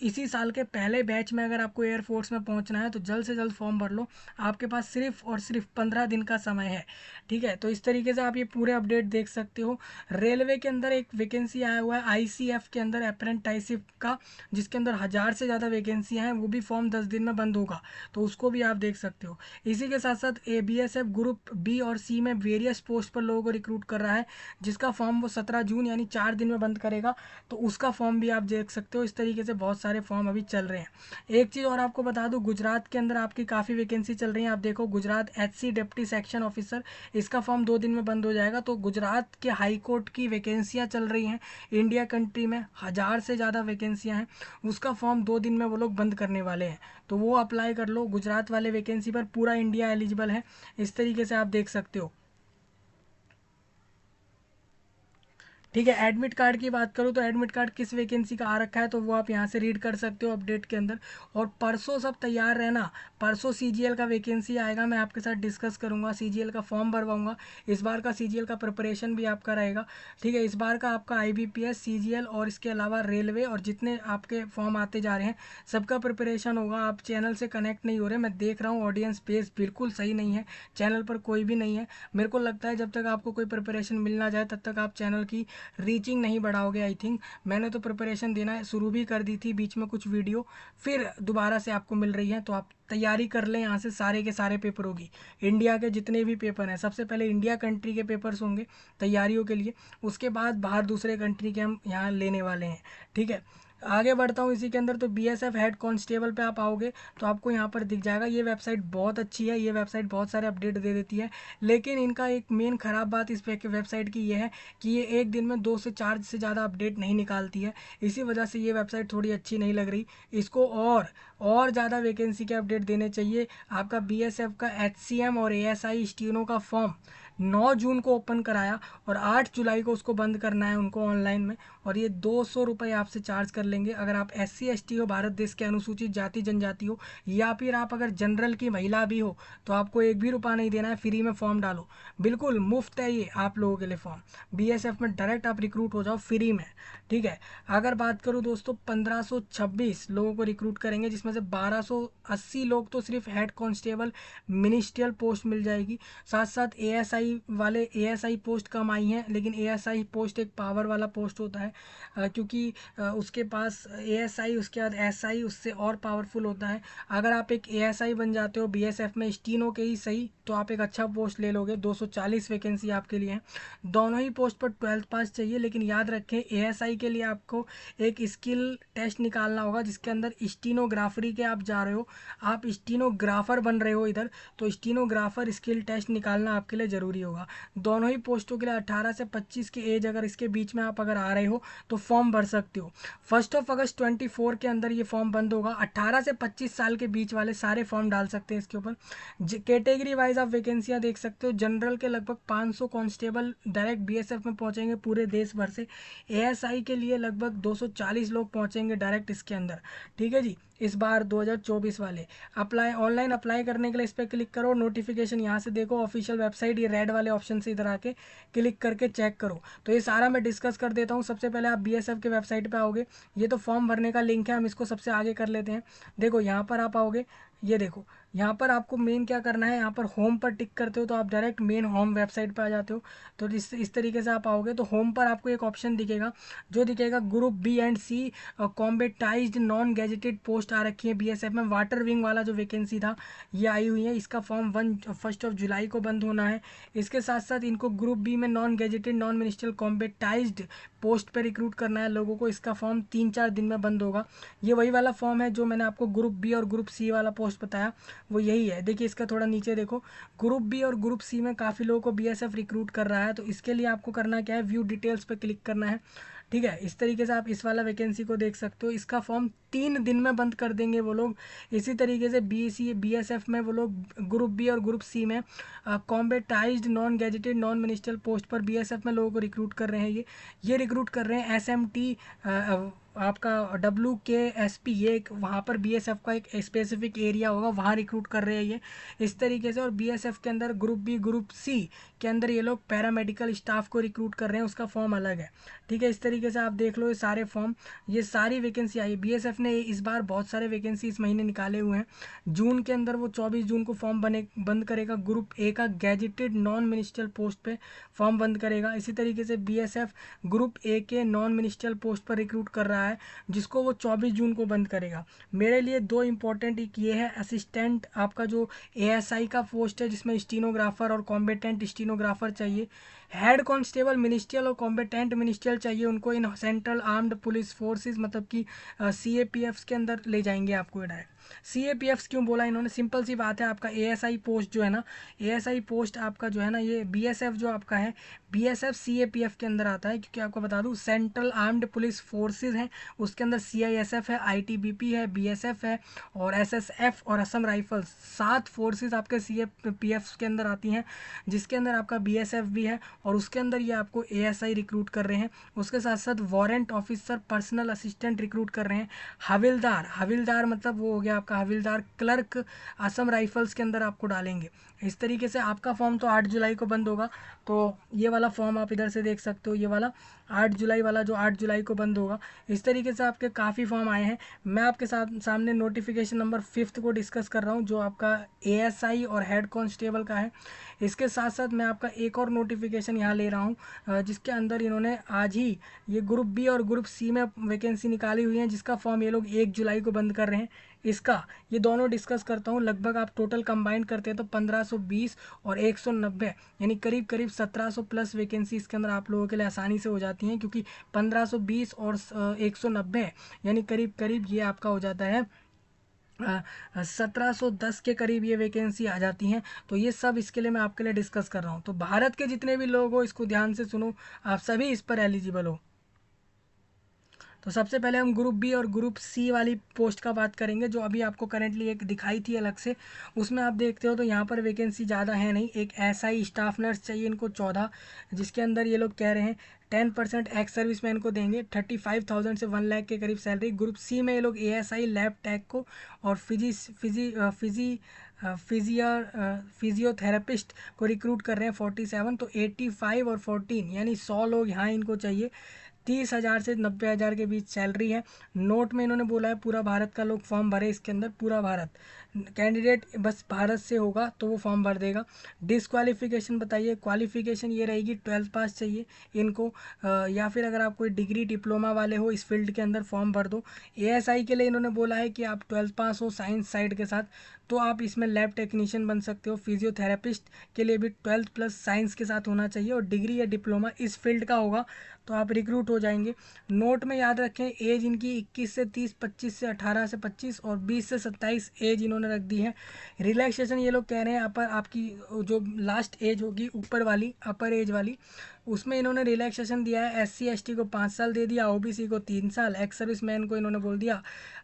[SPEAKER 1] इसी साल के पहले बैच में अगर आपको एयरफोर्स में पहुंचना है तो जल्द से जल्द फॉर्म भर लो, आपके पास सिर्फ और सिर्फ 15 दिन का समय है, ठीक है। तो इस तरीके से आप ये पूरे अपडेट देख सकते हो। रेलवे के अंदर एक वैकेंसी आया हुआ है ICF के अंदर, अप्रेंटिसशिप का, जिसके अंदर 1000 से ज़्यादा वैकेंसियाँ हैं, वो भी फॉर्म 10 दिन में बंद होगा, तो उसको भी आप देख सकते हो। इसी के साथ साथ BSF ग्रुप B और C में वेरियस पोस्ट पर लोगों को रिक्रूट कर रहा है, जिसका फॉर्म वो 17 जून यानी 4 दिन में बंद करेगा, तो उसका फॉर्म भी आप देख सकते हो। इस तरीके से बहुत सारे फॉर्म अभी चल रहे हैं। एक चीज़ और आपको बता दूं, गुजरात के अंदर आपकी काफ़ी वैकेंसी चल रही है। आप देखो Gujarat HC deputy section officer, इसका फॉर्म 2 दिन में बंद हो जाएगा। तो गुजरात के हाई कोर्ट की वैकेंसियाँ चल रही हैं इंडिया कंट्री में, 1000 से ज़्यादा वैकेंसियाँ हैं, उसका फॉर्म 2 दिन में वो लोग बंद करने वाले हैं, तो वो अप्लाई कर लो। गुजरात वाले वैकेंसी पर पूरा इंडिया एलिजिबल है, इस तरीके से आप देख सकते हो, ठीक है। एडमिट कार्ड की बात करूँ तो एडमिट कार्ड किस वैकेंसी का आ रखा है तो वो आप यहाँ से रीड कर सकते हो अपडेट के अंदर। और परसों सब तैयार रहना, परसों CGL का वैकेंसी आएगा, मैं आपके साथ डिस्कस करूँगा, CGL का फॉर्म भरवाऊँगा। इस बार का CGL का प्रिपरेशन भी आपका रहेगा, ठीक है। इस बार का आपका IBPS CGL और इसके अलावा रेलवे और जितने आपके फॉर्म आते जा रहे हैं सबका प्रिपरेशन होगा। आप चैनल से कनेक्ट नहीं हो रहे, मैं देख रहा हूँ ऑडियंस बेस बिल्कुल सही नहीं है, चैनल पर कोई भी नहीं है। मेरे को लगता है जब तक आपको कोई प्रिपरेशन मिल ना जाए तब तक आप चैनल की रीचिंग नहीं बढ़ाओगे, आई थिंक। मैंने तो प्रिपरेशन देना शुरू भी कर दी थी, बीच में कुछ वीडियो फिर दोबारा से आपको मिल रही है, तो आप तैयारी कर लें यहाँ से। सारे के सारे पेपर होगी, इंडिया के जितने भी पेपर हैं, सबसे पहले इंडिया कंट्री के पेपर्स होंगे तैयारियों के लिए, उसके बाद बाहर दूसरे कंट्री के हम यहाँ लेने वाले हैं, ठीक है। आगे बढ़ता हूँ इसी के अंदर, तो BSF हेड कांस्टेबल पे आप आओगे तो आपको यहाँ पर दिख जाएगा। ये वेबसाइट बहुत अच्छी है, ये वेबसाइट बहुत सारे अपडेट दे देती है, लेकिन इनका एक मेन ख़राब बात इस वेबसाइट की ये है कि ये एक दिन में 2 से 4 से ज़्यादा अपडेट नहीं निकालती है। इसी वजह से ये वेबसाइट थोड़ी अच्छी नहीं लग रही। इसको और ज़्यादा वैकेंसी के अपडेट देने चाहिए। आपका BSF का HCM और ASI स्टीनो का फॉर्म 9 जून को ओपन कराया और 8 जुलाई को उसको बंद करना है उनको ऑनलाइन में, और ये 200 रुपये आपसे चार्ज कर लेंगे। अगर आप SC ST हो, भारत देश के अनुसूचित जाति जनजाति हो, या फिर आप अगर जनरल की महिला भी हो, तो आपको 1 भी रुपया नहीं देना है, फ्री में फॉर्म डालो, बिल्कुल मुफ्त है ये आप लोगों के लिए फॉर्म। BSF में डायरेक्ट आप रिक्रूट हो जाओ फ्री में, ठीक है। अगर बात करूँ दोस्तों, 1526 लोगों को रिक्रूट करेंगे, जिसमें से 1280 लोग तो सिर्फ हेड कांस्टेबल मिनिस्ट्रियल पोस्ट मिल जाएगी। साथ साथ ASI वाले, ASI पोस्ट कम आई हैं, लेकिन ASI पोस्ट एक पावर वाला पोस्ट होता है, क्योंकि उसके पास ASI, उसके बाद SI उससे और पावरफुल होता है। अगर आप एक ASI बन जाते हो BSF में, स्टीनो के ही सही, तो आप एक अच्छा पोस्ट ले लोगे। 240 वैकेंसी आपके लिए है। दोनों ही पोस्ट पर 12th पास चाहिए, लेकिन याद रखें ASI के लिए आपको एक स्किल टेस्ट निकालना होगा, जिसके अंदर स्टीनोग्राफरी के आप जा रहे हो, आप स्टीनोग्राफर बन रहे हो इधर, तो स्टीनोग्राफर स्किल टेस्ट निकालना आपके लिए ज़रूरी होगा। दोनों ही पोस्टों के लिए 18 से 25 की एज, अगर इसके बीच में आप अगर आ रहे हो तो फॉर्म भर सकते हो। 1 अगस्त 24 के अंदर ये फॉर्म बंद होगा। 18 से 25 साल के बीच वाले सारे फॉर्म डाल सकते हैं इसके ऊपर। कैटेगरी वाइज आप वैकेंसियाँ देख सकते हो। जनरल के लगभग 500 कांस्टेबल डायरेक्ट BSF में पहुंचेंगे पूरे देश भर से। ASI के लिए लगभग 240 लोग पहुंचेंगे डायरेक्ट इसके अंदर, ठीक है जी। इस बार 2024 वाले अप्लाई, ऑनलाइन अप्लाई करने के लिए इस पर क्लिक करो, नोटिफिकेशन यहाँ से देखो, ऑफिशियल वेबसाइट, ये रेड वाले ऑप्शन से इधर आके क्लिक करके चेक करो। तो ये सारा मैं डिस्कस कर देता हूँ। सबसे पहले आप BSF के वेबसाइट पे आओगे, ये तो फॉर्म भरने का लिंक है, हम इसको सबसे आगे कर लेते हैं। देखो यहाँ पर आप आओगे, ये देखो यहाँ पर आपको मेन क्या करना है, यहाँ पर होम पर टिक करते हो तो आप डायरेक्ट मेन होम वेबसाइट पर आ जाते हो। तो इस तरीके से आप आओगे तो होम पर आपको एक ऑप्शन दिखेगा, जो दिखेगा group B and C combatised non gazetted post आ रखी है BSF में। वाटर विंग वाला जो वैकेंसी था ये आई हुई है, इसका फॉर्म 1 जुलाई को बंद होना है। इसके साथ साथ इनको ग्रुप B में non gazetted non ministerial combatised post पर रिक्रूट करना है लोगों को, इसका फॉर्म 3-4 दिन में बंद होगा। ये वही वाला फॉर्म है जो मैंने आपको ग्रुप B और ग्रुप C वाला पोस्ट बताया, वो यही है। देखिए इसका थोड़ा नीचे देखो, ग्रुप B और ग्रुप C में काफ़ी लोगों को BSF रिक्रूट कर रहा है। तो इसके लिए आपको करना क्या है, व्यू डिटेल्स पे क्लिक करना है, ठीक है। इस तरीके से आप इस वाला वैकेंसी को देख सकते हो। इसका फॉर्म 3 दिन में बंद कर देंगे वो लोग। इसी तरीके से BSF में वो लोग ग्रुप B और ग्रुप C में combatised non gazetted non ministerial post पर BSF में लोगों को रिक्रूट कर रहे हैं। ये रिक्रूट कर रहे हैं SMT आपका WKSP, ये वहाँ पर BSF का एक स्पेसिफिक एरिया होगा, वहाँ रिक्रूट कर रहे हैं ये इस तरीके से। और BSF के अंदर ग्रुप B ग्रुप C के अंदर ये लोग पैरामेडिकल स्टाफ को रिक्रूट कर रहे हैं, उसका फॉर्म अलग है, ठीक है। इस तरीके से आप देख लो ये सारे फॉर्म, ये सारी वैकेंसी आई। BSF ने इस बार बहुत सारे वैकेंसी इस महीने निकाले हुए हैं। जून के अंदर वो 24 जून को फॉर्म बंद करेगा, ग्रुप A का गैजेटेड नॉन मिनिस्ट्रियल पोस्ट पे फॉर्म बंद करेगा। इसी तरीके से BSF ग्रुप A के नॉन मिनिस्ट्रियल पोस्ट पर रिक्रूट कर रहा है, जिसको वो 24 जून को बंद करेगा। मेरे लिए 2 इंपॉर्टेंट एक ये है, असिस्टेंट आपका जो ASI का पोस्ट है जिसमें स्टीनोग्राफर और कॉम्बेटेंट स्टीनोग्राफर चाहिए। हेड कांस्टेबल मिनिस्ट्रियल और कॉम्बेटेंट मिनिस्ट्रियल चाहिए उनको in central armed police forces, मतलब कि CAPF के अंदर ले जाएंगे आपको डायरेक्ट। CAPF क्यों बोला इन्होंने, सिंपल सी बात है, आपका ASI पोस्ट जो है ना, ASI पोस्ट आपका जो है ना, ये BSF जो आपका है, BSF CAPF के अंदर आता है। क्योंकि आपको बता दूं सेंट्रल आर्म्ड पुलिस फोर्सेज हैं, उसके अंदर CISF है, ITBP है, BSF है और SSF और असम राइफल्स, 7 फोर्सेज आपके CAPF के अंदर आती हैं, जिसके अंदर आपका BSF भी है। और उसके अंदर ये आपको ASI रिक्रूट कर रहे हैं। उसके साथ साथ warrant officer, personal assistant recruit कर रहे हैं। हविलदार मतलब वो हो गया आपका हविलदार क्लर्क, असम राइफल्स के अंदर आपको डालेंगे। इस तरीके से आपका फॉर्म तो 8 जुलाई को बंद होगा। तो ये वाला फॉर्म आप इधर से देख सकते हो, ये वाला 8 जुलाई वाला जो 8 जुलाई को बंद होगा। इस तरीके से आपके काफ़ी फॉर्म आए हैं। मैं आपके सामने नोटिफिकेशन नंबर 5 को डिस्कस कर रहा हूँ, जो आपका ASI और हेड कांस्टेबल का है। इसके साथ साथ मैं आपका एक और नोटिफिकेशन यहाँ ले रहा हूँ, जिसके अंदर इन्होंने आज ही ये ग्रुप B और ग्रुप C में वैकेंसी निकाली हुई है, जिसका फॉर्म ये लोग 1 जुलाई को बंद कर रहे हैं। इसका ये दोनों डिस्कस करता हूँ। लगभग आप टोटल कंबाइन करते हैं तो 1520 और 190 यानी करीब करीब 1700 प्लस वैकेंसी इसके अंदर आप लोगों के लिए आसानी से हो जाती हैं, क्योंकि 1520 और 190 यानी करीब करीब ये आपका हो जाता है 1710 के करीब ये वैकेंसी आ जाती हैं। तो ये सब इसके लिए मैं आपके लिए डिस्कस कर रहा हूँ। तो भारत के जितने भी लोग हो इसको ध्यान से सुनो, आप सभी इस पर एलिजिबल हो। तो सबसे पहले हम ग्रुप बी और ग्रुप सी वाली पोस्ट का बात करेंगे, जो अभी आपको करंटली एक दिखाई थी अलग से। उसमें आप देखते हो तो यहाँ पर वैकेंसी ज़्यादा है नहीं, एक SI स्टाफ नर्स चाहिए इनको 14, जिसके अंदर ये लोग कह रहे हैं 10% एक्स सर्विसमैन को देंगे 35,000 से 1 लाख के करीब सैलरी। ग्रुप सी में ये लोग ASI लैब टेक को और फिजियोथेरेपिस्ट को रिक्रूट कर रहे हैं 47। तो 85 और 14 यानी 100 लोग यहाँ इनको चाहिए। 30,000 से 90,000 के बीच सैलरी है। नोट में इन्होंने बोला है पूरा भारत का लोग फॉर्म भरे, इसके अंदर पूरा भारत, कैंडिडेट बस भारत से होगा तो वो फॉर्म भर देगा। डिसक्वालिफिकेशन बताइए, क्वालिफिकेशन ये रहेगी 12th पास चाहिए इनको, या फिर अगर आप कोई डिग्री डिप्लोमा वाले हो इस फील्ड के अंदर फॉर्म भर दो। ASI के लिए इन्होंने बोला है कि आप 12th पास हो साइंस साइड के साथ तो आप इसमें लैब टेक्नीशियन बन सकते हो। फिजियोथेरेपिस्ट के लिए भी 12th प्लस साइंस के साथ होना चाहिए और डिग्री या डिप्लोमा इस फील्ड का होगा तो आप रिक्रूट हो जाएंगे। नोट में याद रखें एज इनकी 21 से 30, 25 से 18 से 25 और 20 से 27 एज इन्होंने रख दी है। रिलैक्सेशन ये लोग कह रहे हैं अपर आपकी जो लास्ट एज होगी ऊपर वाली अपर एज वाली, उसमें इन्होंने रिलैक्सेशन दिया है। SC ST को 5 साल दे दिया, OBC को 3 साल, एक्स सर्विस मैन को इन्होंने बोल दिया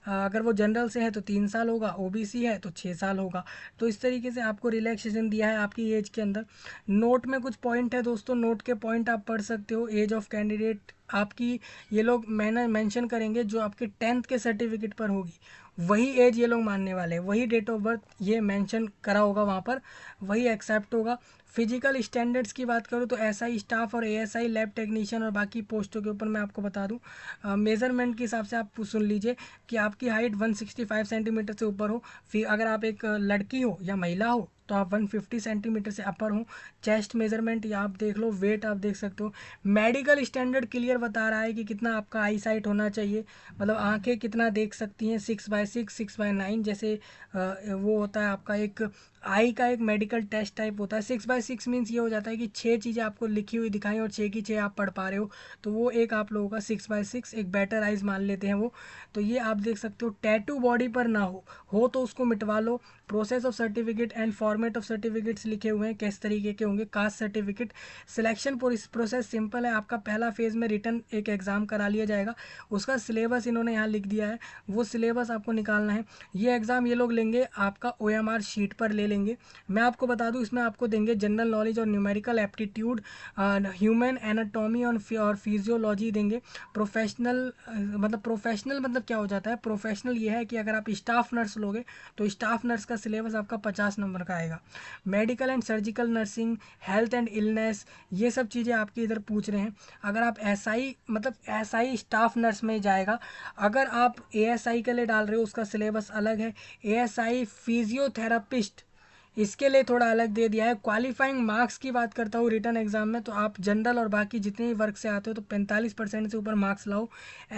[SPEAKER 1] अगर वो जनरल से है तो 3 साल होगा, OBC है तो 6 साल होगा। तो इस तरीके से आपको रिलैक्सेशन दिया है आपकी एज के अंदर। नोट में कुछ पॉइंट है दोस्तों, नोट के पॉइंट आप पढ़ सकते हो। एज ऑफ कैंडिडेट आपकी ये लोग मैंने मेंशन करेंगे जो आपके 10th के सर्टिफिकेट पर होगी, वही एज ये लोग मानने वाले हैं, वही डेट ऑफ बर्थ ये मेंशन करा होगा वहाँ पर, वही एक्सेप्ट होगा। फिजिकल स्टैंडर्ड्स की बात करूँ तो SI स्टाफ और ASI लैब टेक्नीशियन और बाकी पोस्टों के ऊपर मैं आपको बता दूं मेज़रमेंट के हिसाब से आप सुन लीजिए कि आपकी हाइट 165 सेंटीमीटर से ऊपर हो। फिर अगर आप एक लड़की हो या महिला हो तो आप 150 सेंटीमीटर से अपर हो। चेस्ट मेजरमेंट या आप देख लो, वेट आप देख सकते हो। मेडिकल स्टैंडर्ड क्लियर बता रहा है कि कितना आपका आई साइट होना चाहिए, मतलब आंखें कितना देख सकती हैं, 6/6, 6/9 जैसे वो होता है आपका एक आई का एक मेडिकल टेस्ट टाइप होता है। 6/6 मीन्स ये हो जाता है कि 6 चीज़ें आपको लिखी हुई दिखाई और 6 की 6 आप पढ़ पा रहे हो, तो वो एक आप लोगों का 6/6 एक बेटर आइज मान लेते हैं वो। तो ये आप देख सकते हो। टैटू बॉडी पर ना हो तो उसको मिटवा लो। Process of certificate and format of certificates लिखे हुए हैं किस तरीके के होंगे। Caste certificate selection process simple है, आपका पहला फेज में रिटर्न एक एग्ज़ाम करा लिया जाएगा, उसका सिलेबस इन्होंने यहाँ लिख दिया है, वो सिलेबस आपको निकालना है। ये एग्ज़ाम ये लोग लेंगे आपका OMR शीट पर ले लेंगे। मैं आपको बता दूं इसमें आपको देंगे जनरल नॉलेज और न्यूमेरिकल एप्टीट्यूड, ह्यूमन एनाटॉमी और फिजियोलॉजी देंगे। प्रोफेशनल मतलब क्या हो जाता है, प्रोफेशनल ये है कि अगर आप स्टाफ नर्स लोगे तो स्टाफ नर्स का सिलेबस आपका 50 नंबर का आएगा। Medical and surgical nursing, health and illness, ये सब चीज़ें आपके इधर पूछ रहे हैं। अगर आप SI स्टाफ नर्स में जाएगा। अगर आप ASI के लिए डाल रहे हो उसका सिलेबस अलग है। ASI फिजियोथेरापिस्ट इसके लिए थोड़ा अलग दे दिया है। क्वालिफाइंग मार्क्स की बात करता हूँ रिटर्न एग्जाम में, तो आप जनरल और बाकी जितने भी वर्ग से आते हो तो 45% से ऊपर मार्क्स लाओ।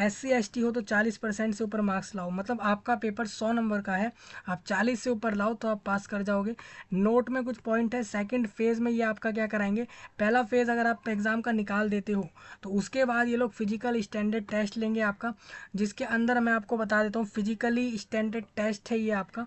[SPEAKER 1] SC ST हो तो 40% से ऊपर मार्क्स लाओ, मतलब आपका पेपर 100 नंबर का है, आप 40 से ऊपर लाओ तो आप पास कर जाओगे। नोट में कुछ पॉइंट है। सेकंड फेज़ में ये आपका क्या कराएंगे, पहला फेज़ अगर आप एग्ज़ाम का निकाल देते हो तो उसके बाद ये लोग फिजिकल स्टैंडर्ड टेस्ट लेंगे आपका, जिसके अंदर मैं आपको बता देता हूँ फिजिकली स्टैंडर्ड टेस्ट है ये आपका,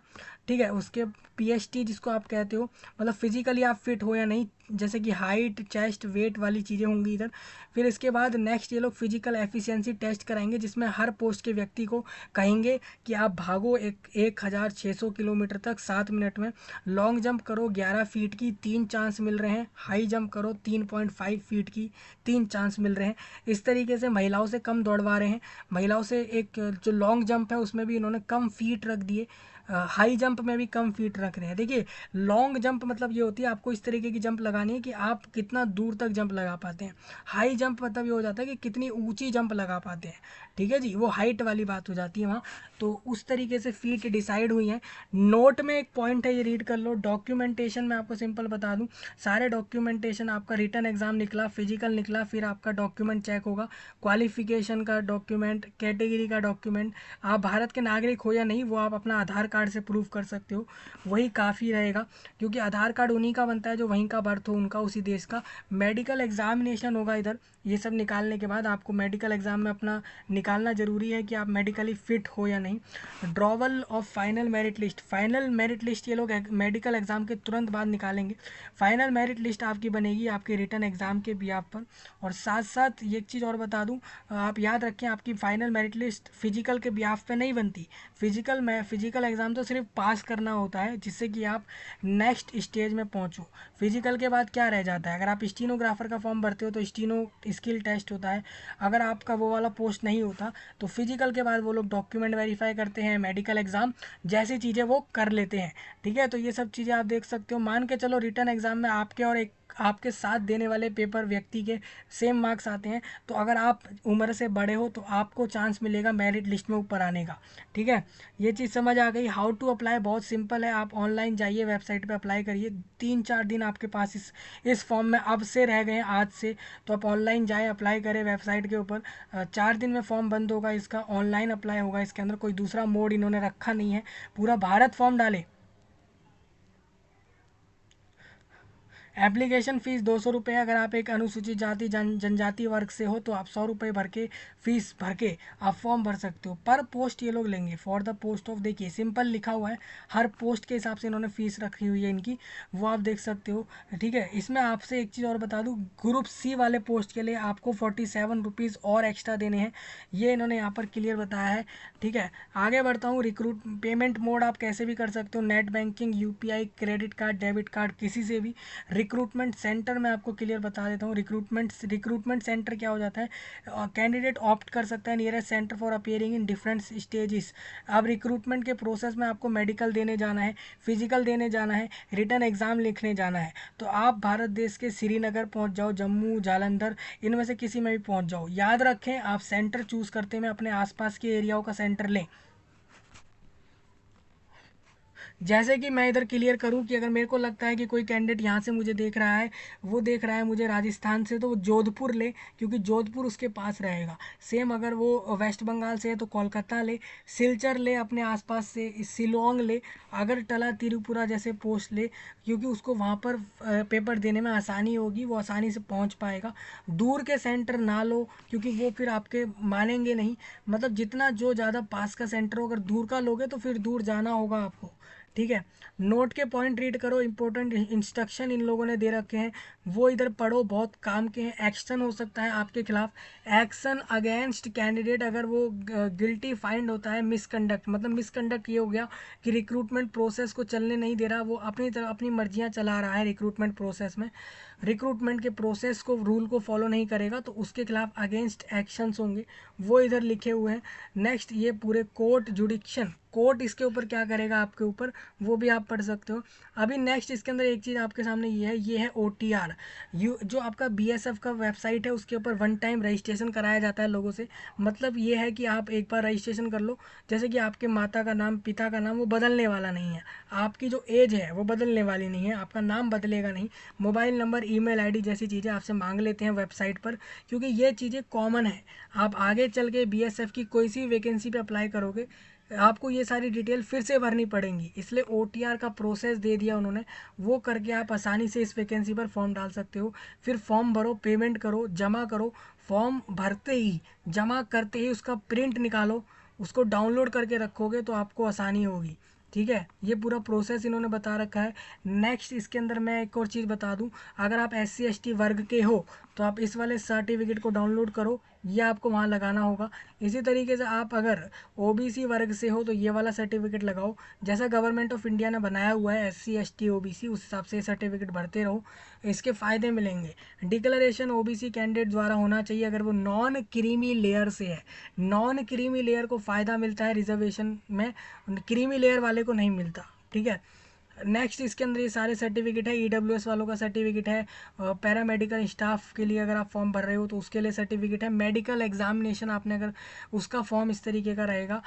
[SPEAKER 1] ठीक है। उसके PST जिसको आप कहते हो, मतलब फिजिकली आप फिट हो या नहीं, जैसे कि हाइट, चेस्ट, वेट वाली चीज़ें होंगी इधर। फिर इसके बाद नेक्स्ट ये लोग फिजिकल एफिशिएंसी टेस्ट कराएंगे, जिसमें हर पोस्ट के व्यक्ति को कहेंगे कि आप भागो 1600 किलोमीटर तक 7 मिनट में, लॉन्ग जंप करो 11 फीट की 3 चांस मिल रहे हैं, हाई जंप करो 3.5 फीट की 3 चांस मिल रहे हैं। इस तरीके से महिलाओं से कम दौड़वा रहे हैं। महिलाओं से एक जो लॉन्ग जंप है उसमें भी इन्होंने कम फीट रख दिए, हाई जंप में भी कम फीट रख रहे हैं। देखिए लॉन्ग जंप मतलब ये होती है आपको इस तरीके की जंप लगानी है कि आप कितना दूर तक जंप लगा पाते हैं। हाई जंप मतलब ये हो जाता है कि कितनी ऊंची जंप लगा पाते हैं, ठीक है जी, वो हाइट वाली बात हो जाती है वहाँ। तो उस तरीके से फीट डिसाइड हुई है। नोट में एक पॉइंट है ये रीड कर लो। डॉक्यूमेंटेशन में आपको सिंपल बता दूँ, सारे डॉक्यूमेंटेशन आपका रिटर्न एग्जाम निकला, फिजिकल निकला, फिर आपका डॉक्यूमेंट चेक होगा, क्वालिफिकेशन का डॉक्यूमेंट, कैटेगरी का डॉक्यूमेंट, आप भारत के नागरिक हो या नहीं वो आप अपना आधार कार्ड से प्रूव कर सकते हो, वही काफ़ी रहेगा, क्योंकि आधार कार्ड उन्हीं का बनता है जो वहीं का बर्थ अर्थ हो उनका, उसी देश का। मेडिकल एग्जामिनेशन होगा इधर। ये सब निकालने के बाद आपको मेडिकल एग्ज़ाम में अपना निकालना ज़रूरी है कि आप मेडिकली फ़िट हो या नहीं। Drawer of final merit list, final merit list ये लोग मेडिकल एग्ज़ाम के तुरंत बाद निकालेंगे। फाइनल मेरिट लिस्ट आपकी बनेगी आपके रिटन एग्ज़ाम के बिहाफ पर। और साथ साथ एक चीज़ और बता दूं, आप याद रखें आपकी फाइनल मेरिट लिस्ट फिजिकल के बिहाफ पे नहीं बनती। फिजिकल एग्ज़ाम तो सिर्फ पास करना होता है जिससे कि आप नेक्स्ट स्टेज में पहुंचो। फिजिकल के बाद क्या रह जाता है, अगर आप स्टीनोग्राफर का फॉर्म भरते हो तो स्टीनो स्किल टेस्ट होता है। अगर आपका वो वाला पोस्ट नहीं होता तो फिजिकल के बाद वो लोग डॉक्यूमेंट वेरीफाई करते हैं, मेडिकल एग्ज़ाम जैसी चीज़ें वो कर लेते हैं। ठीक है, तो ये सब चीज़ें आप देख सकते हो। मान के चलो रिटन एग्ज़ाम में आपके और एक आपके साथ देने वाले पेपर व्यक्ति के सेम मार्क्स आते हैं, तो अगर आप उम्र से बड़े हो तो आपको चांस मिलेगा मेरिट लिस्ट में ऊपर आने का। ठीक है, ये चीज़ समझ आ गई। हाउ टू अप्लाई बहुत सिंपल है, आप ऑनलाइन जाइए, वेबसाइट पे अप्लाई करिए। 3-4 दिन आपके पास इस फॉर्म में अब से रह गए हैं, आज से। तो आप ऑनलाइन जाए, अप्लाई करें वेबसाइट के ऊपर। 4 दिन में फॉर्म बंद होगा इसका, ऑनलाइन अप्लाई होगा। इसके अंदर कोई दूसरा मोड इन्होंने रखा नहीं है, पूरा भारत फॉर्म डाले। एप्लीकेशन फ़ीस 200 रुपये। अगर आप एक अनुसूचित जाति जनजाति वर्ग से हो तो आप 100 रुपये भर के फीस भर के आप फॉर्म भर सकते हो। पर पोस्ट ये लोग लेंगे फॉर द पोस्ट ऑफ, देखिए सिंपल लिखा हुआ है, हर पोस्ट के हिसाब से इन्होंने फ़ीस रखी हुई है इनकी, वो आप देख सकते हो। ठीक है, इसमें आपसे एक चीज़ और बता दूँ, ग्रुप सी वाले पोस्ट के लिए आपको 47 रुपीज़ और एक्स्ट्रा देने हैं, ये इन्होंने यहाँ पर क्लियर बताया है। ठीक है, आगे बढ़ता हूँ। रिक्रूट पेमेंट मोड आप कैसे भी कर सकते हो, net banking, UPI, credit card, debit card, किसी से भी। रिक्रूटमेंट सेंटर में आपको क्लियर बता देता हूँ। रिक्रूटमेंट सेंटर क्या हो जाता है, कैंडिडेट ऑप्ट कर सकता है nearest centre for appearing in different stages. अब रिक्रूटमेंट के प्रोसेस में आपको मेडिकल देने जाना है, फिजिकल देने जाना है, रिटन एग्जाम लिखने जाना है। तो आप भारत देश के श्रीनगर पहुंच जाओ, जम्मू, जालंधर, इनमें से किसी में भी पहुंच जाओ। याद रखें आप सेंटर चूज करते में अपने आसपास के एरियाओं का सेंटर लें। जैसे कि मैं इधर क्लियर करूं कि अगर मेरे को लगता है कि कोई कैंडिडेट यहाँ से मुझे देख रहा है, वो देख रहा है मुझे राजस्थान से, तो वो जोधपुर ले, क्योंकि जोधपुर उसके पास रहेगा। सेम अगर वो वेस्ट बंगाल से है तो कोलकाता ले, सिलचर ले अपने आसपास से, शिलोंग ले, अगरतला, त्रिपुरा जैसे पोस्ट ले, क्योंकि उसको वहाँ पर पेपर देने में आसानी होगी, वो आसानी से पहुँच पाएगा। दूर के सेंटर ना लो, क्योंकि वो फिर आपके मानेंगे नहीं। मतलब जितना जो ज़्यादा पास का सेंटर हो, अगर दूर का लोगे तो फिर दूर जाना होगा आपको। ठीक है, नोट के पॉइंट रीड करो, इंपॉर्टेंट इंस्ट्रक्शन इन लोगों ने दे रखे हैं, वो इधर पढ़ो, बहुत काम के हैं। एक्शन हो सकता है आपके खिलाफ, एक्शन अगेंस्ट कैंडिडेट, अगर वो गिल्टी फाइंड होता है। मिसकंडक्ट, मतलब मिसकंडक्ट ये हो गया कि रिक्रूटमेंट प्रोसेस को चलने नहीं दे रहा, वो अपनी तरह अपनी मर्जियाँ चला रहा है रिक्रूटमेंट प्रोसेस में, रिक्रूटमेंट के प्रोसेस को, रूल को फॉलो नहीं करेगा, तो उसके खिलाफ अगेंस्ट एक्शंस होंगे, वो इधर लिखे हुए हैं। नेक्स्ट ये पूरे कोर्ट जुडिक्शन, कोर्ट इसके ऊपर क्या करेगा आपके ऊपर, वो भी आप पढ़ सकते हो। अभी नेक्स्ट इसके अंदर एक चीज़ आपके सामने ये है OTR। जो आपका BSF का वेबसाइट है उसके ऊपर वन टाइम रजिस्ट्रेशन कराया जाता है लोगों से। मतलब ये है कि आप एक बार रजिस्ट्रेशन कर लो, जैसे कि आपके माता का नाम, पिता का नाम, वो बदलने वाला नहीं है, आपकी जो एज है वो बदलने वाली नहीं है, आपका नाम बदलेगा नहीं, मोबाइल नंबर, ईमेल आईडी जैसी चीज़ें आपसे मांग लेते हैं वेबसाइट पर, क्योंकि ये चीज़ें कॉमन है। आप आगे चल के BSF की कोई सी वैकेंसी पे अप्लाई करोगे, आपको ये सारी डिटेल फिर से भरनी पड़ेंगी, इसलिए OTR का प्रोसेस दे दिया उन्होंने, वो करके आप आसानी से इस वैकेंसी पर फॉर्म डाल सकते हो। फिर फॉर्म भरो, पेमेंट करो, जमा करो, फॉर्म भरते ही, जमा करते ही उसका प्रिंट निकालो, उसको डाउनलोड करके रखोगे तो आपको आसानी होगी। ठीक है, ये पूरा प्रोसेस इन्होंने बता रखा है। नेक्स्ट इसके अंदर मैं एक और चीज़ बता दूं, अगर आप SC ST वर्ग के हो तो आप इस वाले सर्टिफिकेट को डाउनलोड करो, ये आपको वहाँ लगाना होगा। इसी तरीके से आप अगर OBC वर्ग से हो तो ये वाला सर्टिफिकेट लगाओ, जैसा गवर्नमेंट ऑफ इंडिया ने बनाया हुआ है SC ST OBC, उस हिसाब से सर्टिफिकेट भरते रहो, इसके फ़ायदे मिलेंगे। डिक्लेरेशन OBC कैंडिडेट द्वारा होना चाहिए अगर वो नॉन क्रीमी लेयर से है। नॉन क्रीमी लेयर को फ़ायदा मिलता है रिजर्वेशन में, क्रीमी लेयर वाले को नहीं मिलता। ठीक है, नेक्स्ट इसके अंदर ये सारे सर्टिफिकेट है। EWS वालों का सर्टिफिकेट है, पैरामेडिकल स्टाफ के लिए अगर आप फॉर्म भर रहे हो तो उसके लिए सर्टिफिकेट है। मेडिकल एग्जामिनेशन आपने अगर उसका फॉर्म इस तरीके का रहेगा,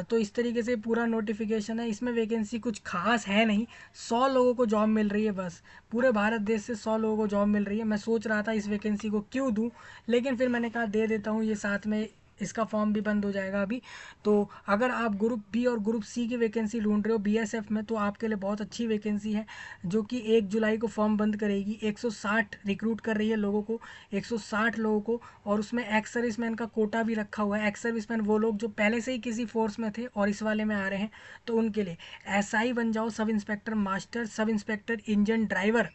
[SPEAKER 1] तो इस तरीके से पूरा नोटिफिकेशन है। इसमें वैकेंसी कुछ खास है नहीं, 100 लोगों को जॉब मिल रही है बस, पूरे भारत देश से 100 लोगों को जॉब मिल रही है। मैं सोच रहा था इस वैकेंसी को क्यों दूँ, लेकिन फिर मैंने कहा दे देता हूँ, ये साथ में इसका फॉर्म भी बंद हो जाएगा अभी। तो अगर आप ग्रुप बी और ग्रुप सी की वैकेंसी ढूंढ रहे हो बीएसएफ में, तो आपके लिए बहुत अच्छी वैकेंसी है, जो कि 1 जुलाई को फॉर्म बंद करेगी। 160 रिक्रूट कर रही है लोगों को, 160 लोगों को। और उसमें एक्स सर्विसमैन का कोटा भी रखा हुआ है। एक्स सर्विसमैन वो लोग जो पहले से ही किसी फोर्स में थे और इस वाले में आ रहे हैं, तो उनके लिए एसआई बन जाओ, sub inspector master, sub inspector engine driver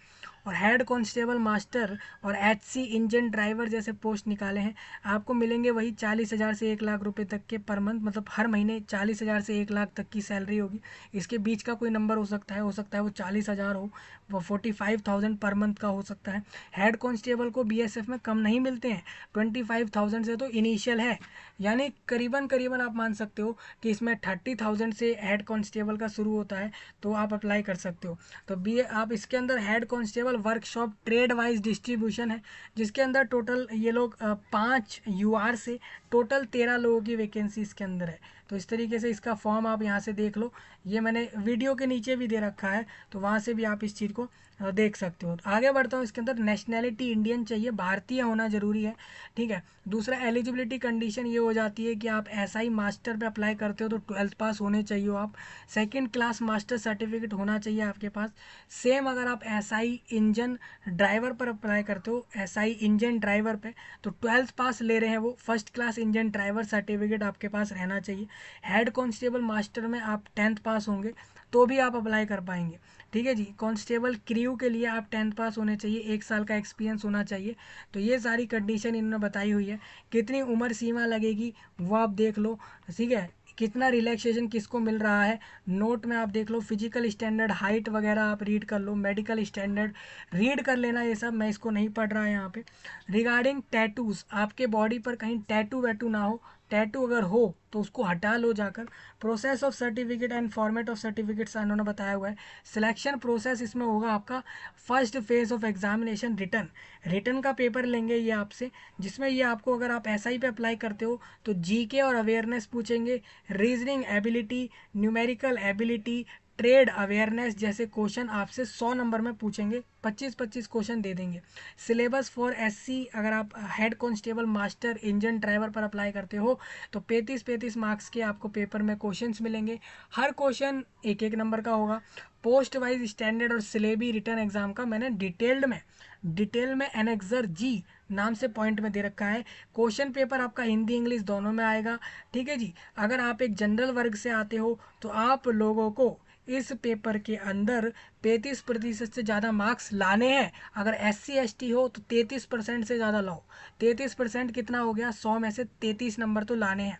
[SPEAKER 1] और हेड कांस्टेबल मास्टर और एचसी इंजन ड्राइवर जैसे पोस्ट निकाले हैं। आपको मिलेंगे वही 40,000 से 1 लाख रुपए तक के पर मंथ, मतलब हर महीने 40,000 से 1 लाख तक की सैलरी होगी। इसके बीच का कोई नंबर हो सकता है वो 40,000 हो, वो 45,000 पर मंथ का हो सकता है। हेड कांस्टेबल को बीएसएफ में कम नहीं मिलते हैं, 25,000 से तो इनिशियल है, यानी करीबन करीबन आप मान सकते हो कि इसमें 30,000 से हेड कांस्टेबल का शुरू होता है, तो आप अप्लाई कर सकते हो। तो बी आप इसके अंदर head constable workshop trade wise distribution है, जिसके अंदर टोटल ये लोग 5 यूआर से टोटल 13 लोगों की वैकेंसी इसके अंदर है। तो इस तरीके से इसका फॉर्म आप यहाँ से देख लो, ये मैंने वीडियो के नीचे भी दे रखा है, तो वहाँ से भी आप इस चीज़ को देख सकते हो। आगे बढ़ता हूँ, इसके अंदर नेशनैलिटी इंडियन चाहिए, भारतीय होना जरूरी है, ठीक है। दूसरा एलिजिबिलिटी कंडीशन ये हो जाती है कि आप एसआई मास्टर पे अप्लाई करते हो तो 12th पास होने चाहिए आप, सेकंड क्लास मास्टर सर्टिफिकेट होना चाहिए आपके पास। सेम अगर आप एसआई इंजन ड्राइवर पर अप्लाई करते हो, एसआई इंजन ड्राइवर पे, तो 12th पास ले रहे हैं वो, first class engine driver certificate आपके पास रहना चाहिए। हेड कांस्टेबल मास्टर में आप 10th पास होंगे तो भी आप अप्लाई कर पाएंगे, ठीक है जी। कांस्टेबल क्रू के लिए आप 10th पास होने चाहिए, 1 साल का एक्सपीरियंस होना चाहिए। तो ये सारी कंडीशन इन्होंने बताई हुई है। कितनी उम्र सीमा लगेगी वो आप देख लो, ठीक है। कितना रिलैक्सेशन किसको मिल रहा है, नोट में आप देख लो। फिजिकल स्टैंडर्ड हाइट वगैरह आप रीड कर लो, मेडिकल स्टैंडर्ड रीड कर लेना, ये सब मैं इसको नहीं पढ़ रहा है यहाँ पे। रिगार्डिंग टैटूज, आपके बॉडी पर कहीं टैटू वैटू ना हो, टैटू अगर हो तो उसको हटा लो जाकर। Process of certificate and format of certificates उन्होंने बताया हुआ है। सिलेक्शन प्रोसेस इसमें होगा आपका, first phase of examination return, return का पेपर लेंगे ये आपसे, जिसमें ये आपको, अगर आप एसआई पे अप्लाई करते हो तो जीके और अवेयरनेस पूछेंगे, reasoning ability, numerical ability, trade awareness जैसे क्वेश्चन आपसे 100 नंबर में पूछेंगे, 25-25 क्वेश्चन दे देंगे। सिलेबस फॉर एससी, अगर आप head constable master engine driver पर अप्लाई करते हो तो 35-35 मार्क्स के आपको पेपर में क्वेश्चंस मिलेंगे, हर क्वेश्चन 1-1 नंबर का होगा। पोस्ट वाइज स्टैंडर्ड और सिलेबी रिटर्न एग्जाम का मैंने डिटेल में एनेक्सर जी नाम से पॉइंट में दे रखा है। क्वेश्चन पेपर आपका हिंदी इंग्लिश दोनों में आएगा, ठीक है जी। अगर आप एक जनरल वर्ग से आते हो तो आप लोगों को इस पेपर के अंदर 35% से ज़्यादा मार्क्स लाने हैं। अगर SC ST हो तो 33% से ज़्यादा लाओ। 33% कितना हो गया, 100 में से 33 नंबर तो लाने हैं।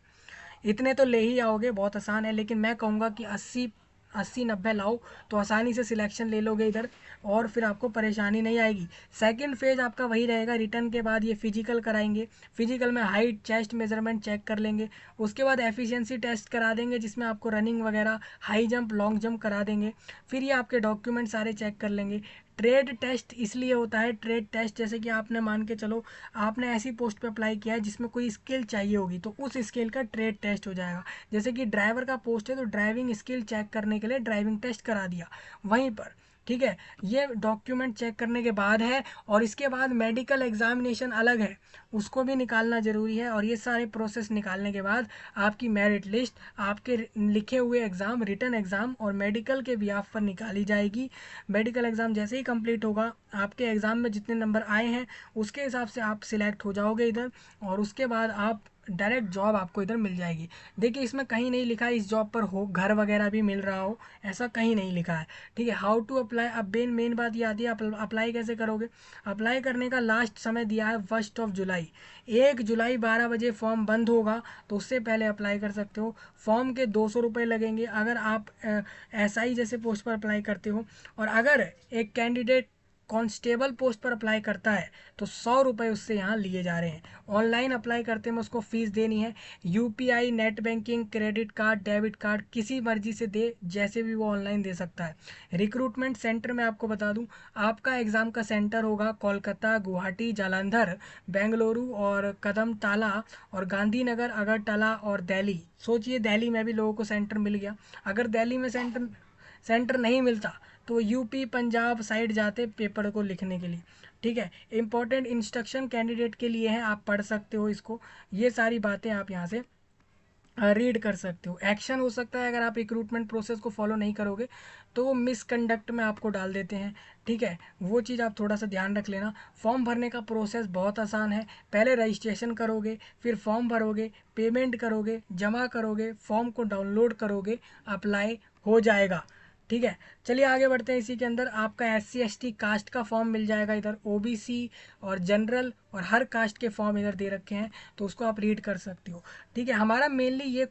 [SPEAKER 1] इतने तो ले ही आओगे, बहुत आसान है, लेकिन मैं कहूँगा कि 80-90 लाओ तो आसानी से सिलेक्शन ले लोगे इधर, और फिर आपको परेशानी नहीं आएगी। सेकंड फेज आपका वही रहेगा, रिटर्न के बाद ये फिजिकल कराएंगे, फिजिकल में हाइट चेस्ट मेजरमेंट चेक कर लेंगे, उसके बाद एफिशिएंसी टेस्ट करा देंगे जिसमें आपको रनिंग वगैरह हाई जंप लॉन्ग जंप करा देंगे, फिर ये आपके डॉक्यूमेंट सारे चेक कर लेंगे। ट्रेड टेस्ट इसलिए होता है, ट्रेड टेस्ट जैसे कि आपने मान के चलो आपने ऐसी पोस्ट पे अप्लाई किया है जिसमें कोई स्किल चाहिए होगी, तो उस स्किल का ट्रेड टेस्ट हो जाएगा। जैसे कि ड्राइवर का पोस्ट है तो ड्राइविंग स्किल चेक करने के लिए ड्राइविंग टेस्ट करा दिया वहीं पर, ठीक है। ये डॉक्यूमेंट चेक करने के बाद है, और इसके बाद मेडिकल एग्जामिनेशन अलग है, उसको भी निकालना ज़रूरी है। और ये सारे प्रोसेस निकालने के बाद आपकी मेरिट लिस्ट, आपके लिखे हुए एग्ज़ाम, रिटन एग्ज़ाम और मेडिकल के बिहाफ पर निकाली जाएगी। मेडिकल एग्ज़ाम जैसे ही कंप्लीट होगा, आपके एग्ज़ाम में जितने नंबर आए हैं उसके हिसाब से आप सिलेक्ट हो जाओगे इधर, और उसके बाद आप डायरेक्ट जॉब आपको इधर मिल जाएगी। देखिए इसमें कहीं नहीं लिखा है इस जॉब पर हो घर वगैरह भी मिल रहा हो, ऐसा कहीं नहीं लिखा है, ठीक है। हाउ टू अप्लाई, अब मेन बात ये आती है अप्लाई कैसे करोगे। अप्लाई करने का लास्ट समय दिया है 1 जुलाई, 1 जुलाई 12 बजे फॉर्म बंद होगा, तो उससे पहले अप्लाई कर सकते हो। फॉर्म के 200 रुपये लगेंगे अगर आप SI जैसे पोस्ट पर अप्लाई करते हो, और अगर एक कैंडिडेट कांस्टेबल पोस्ट पर अप्लाई करता है तो 100 रुपये उससे यहाँ लिए जा रहे हैं। ऑनलाइन अप्लाई करते में उसको फीस देनी है, UPI net banking credit card debit card किसी मर्जी से दे, जैसे भी वो ऑनलाइन दे सकता है। रिक्रूटमेंट सेंटर में आपको बता दूं, आपका एग्ज़ाम का सेंटर होगा कोलकाता, गुवाहाटी, जालंधर, बेंगलुरु और कदमताला और गांधीनगर, अगरतला और दिल्ली। सोचिए दिल्ली में भी लोगों को सेंटर मिल गया। अगर दिल्ली में सेंटर नहीं मिलता तो यूपी पंजाब साइड जाते पेपर को लिखने के लिए। ठीक है। इंपॉर्टेंट इंस्ट्रक्शन कैंडिडेट के लिए हैं, आप पढ़ सकते हो इसको, ये सारी बातें आप यहाँ से रीड कर सकते हो। एक्शन हो सकता है अगर आप रिक्रूटमेंट प्रोसेस को फॉलो नहीं करोगे तो वो मिसकंडक्ट में आपको डाल देते हैं, ठीक है, वो चीज़ आप थोड़ा सा ध्यान रख लेना। फॉर्म भरने का प्रोसेस बहुत आसान है, पहले रजिस्ट्रेशन करोगे, फिर फॉर्म भरोगे, पेमेंट करोगे, जमा करोगे, फॉर्म को डाउनलोड करोगे, अप्लाई हो जाएगा, ठीक है। चलिए आगे बढ़ते हैं। इसी के अंदर आपका SC ST कास्ट का फॉर्म मिल जाएगा, इधर OBC और जनरल और हर कास्ट के फॉर्म इधर दे रखे हैं, तो उसको आप रीड कर सकते हो, ठीक है। हमारा मेनली ये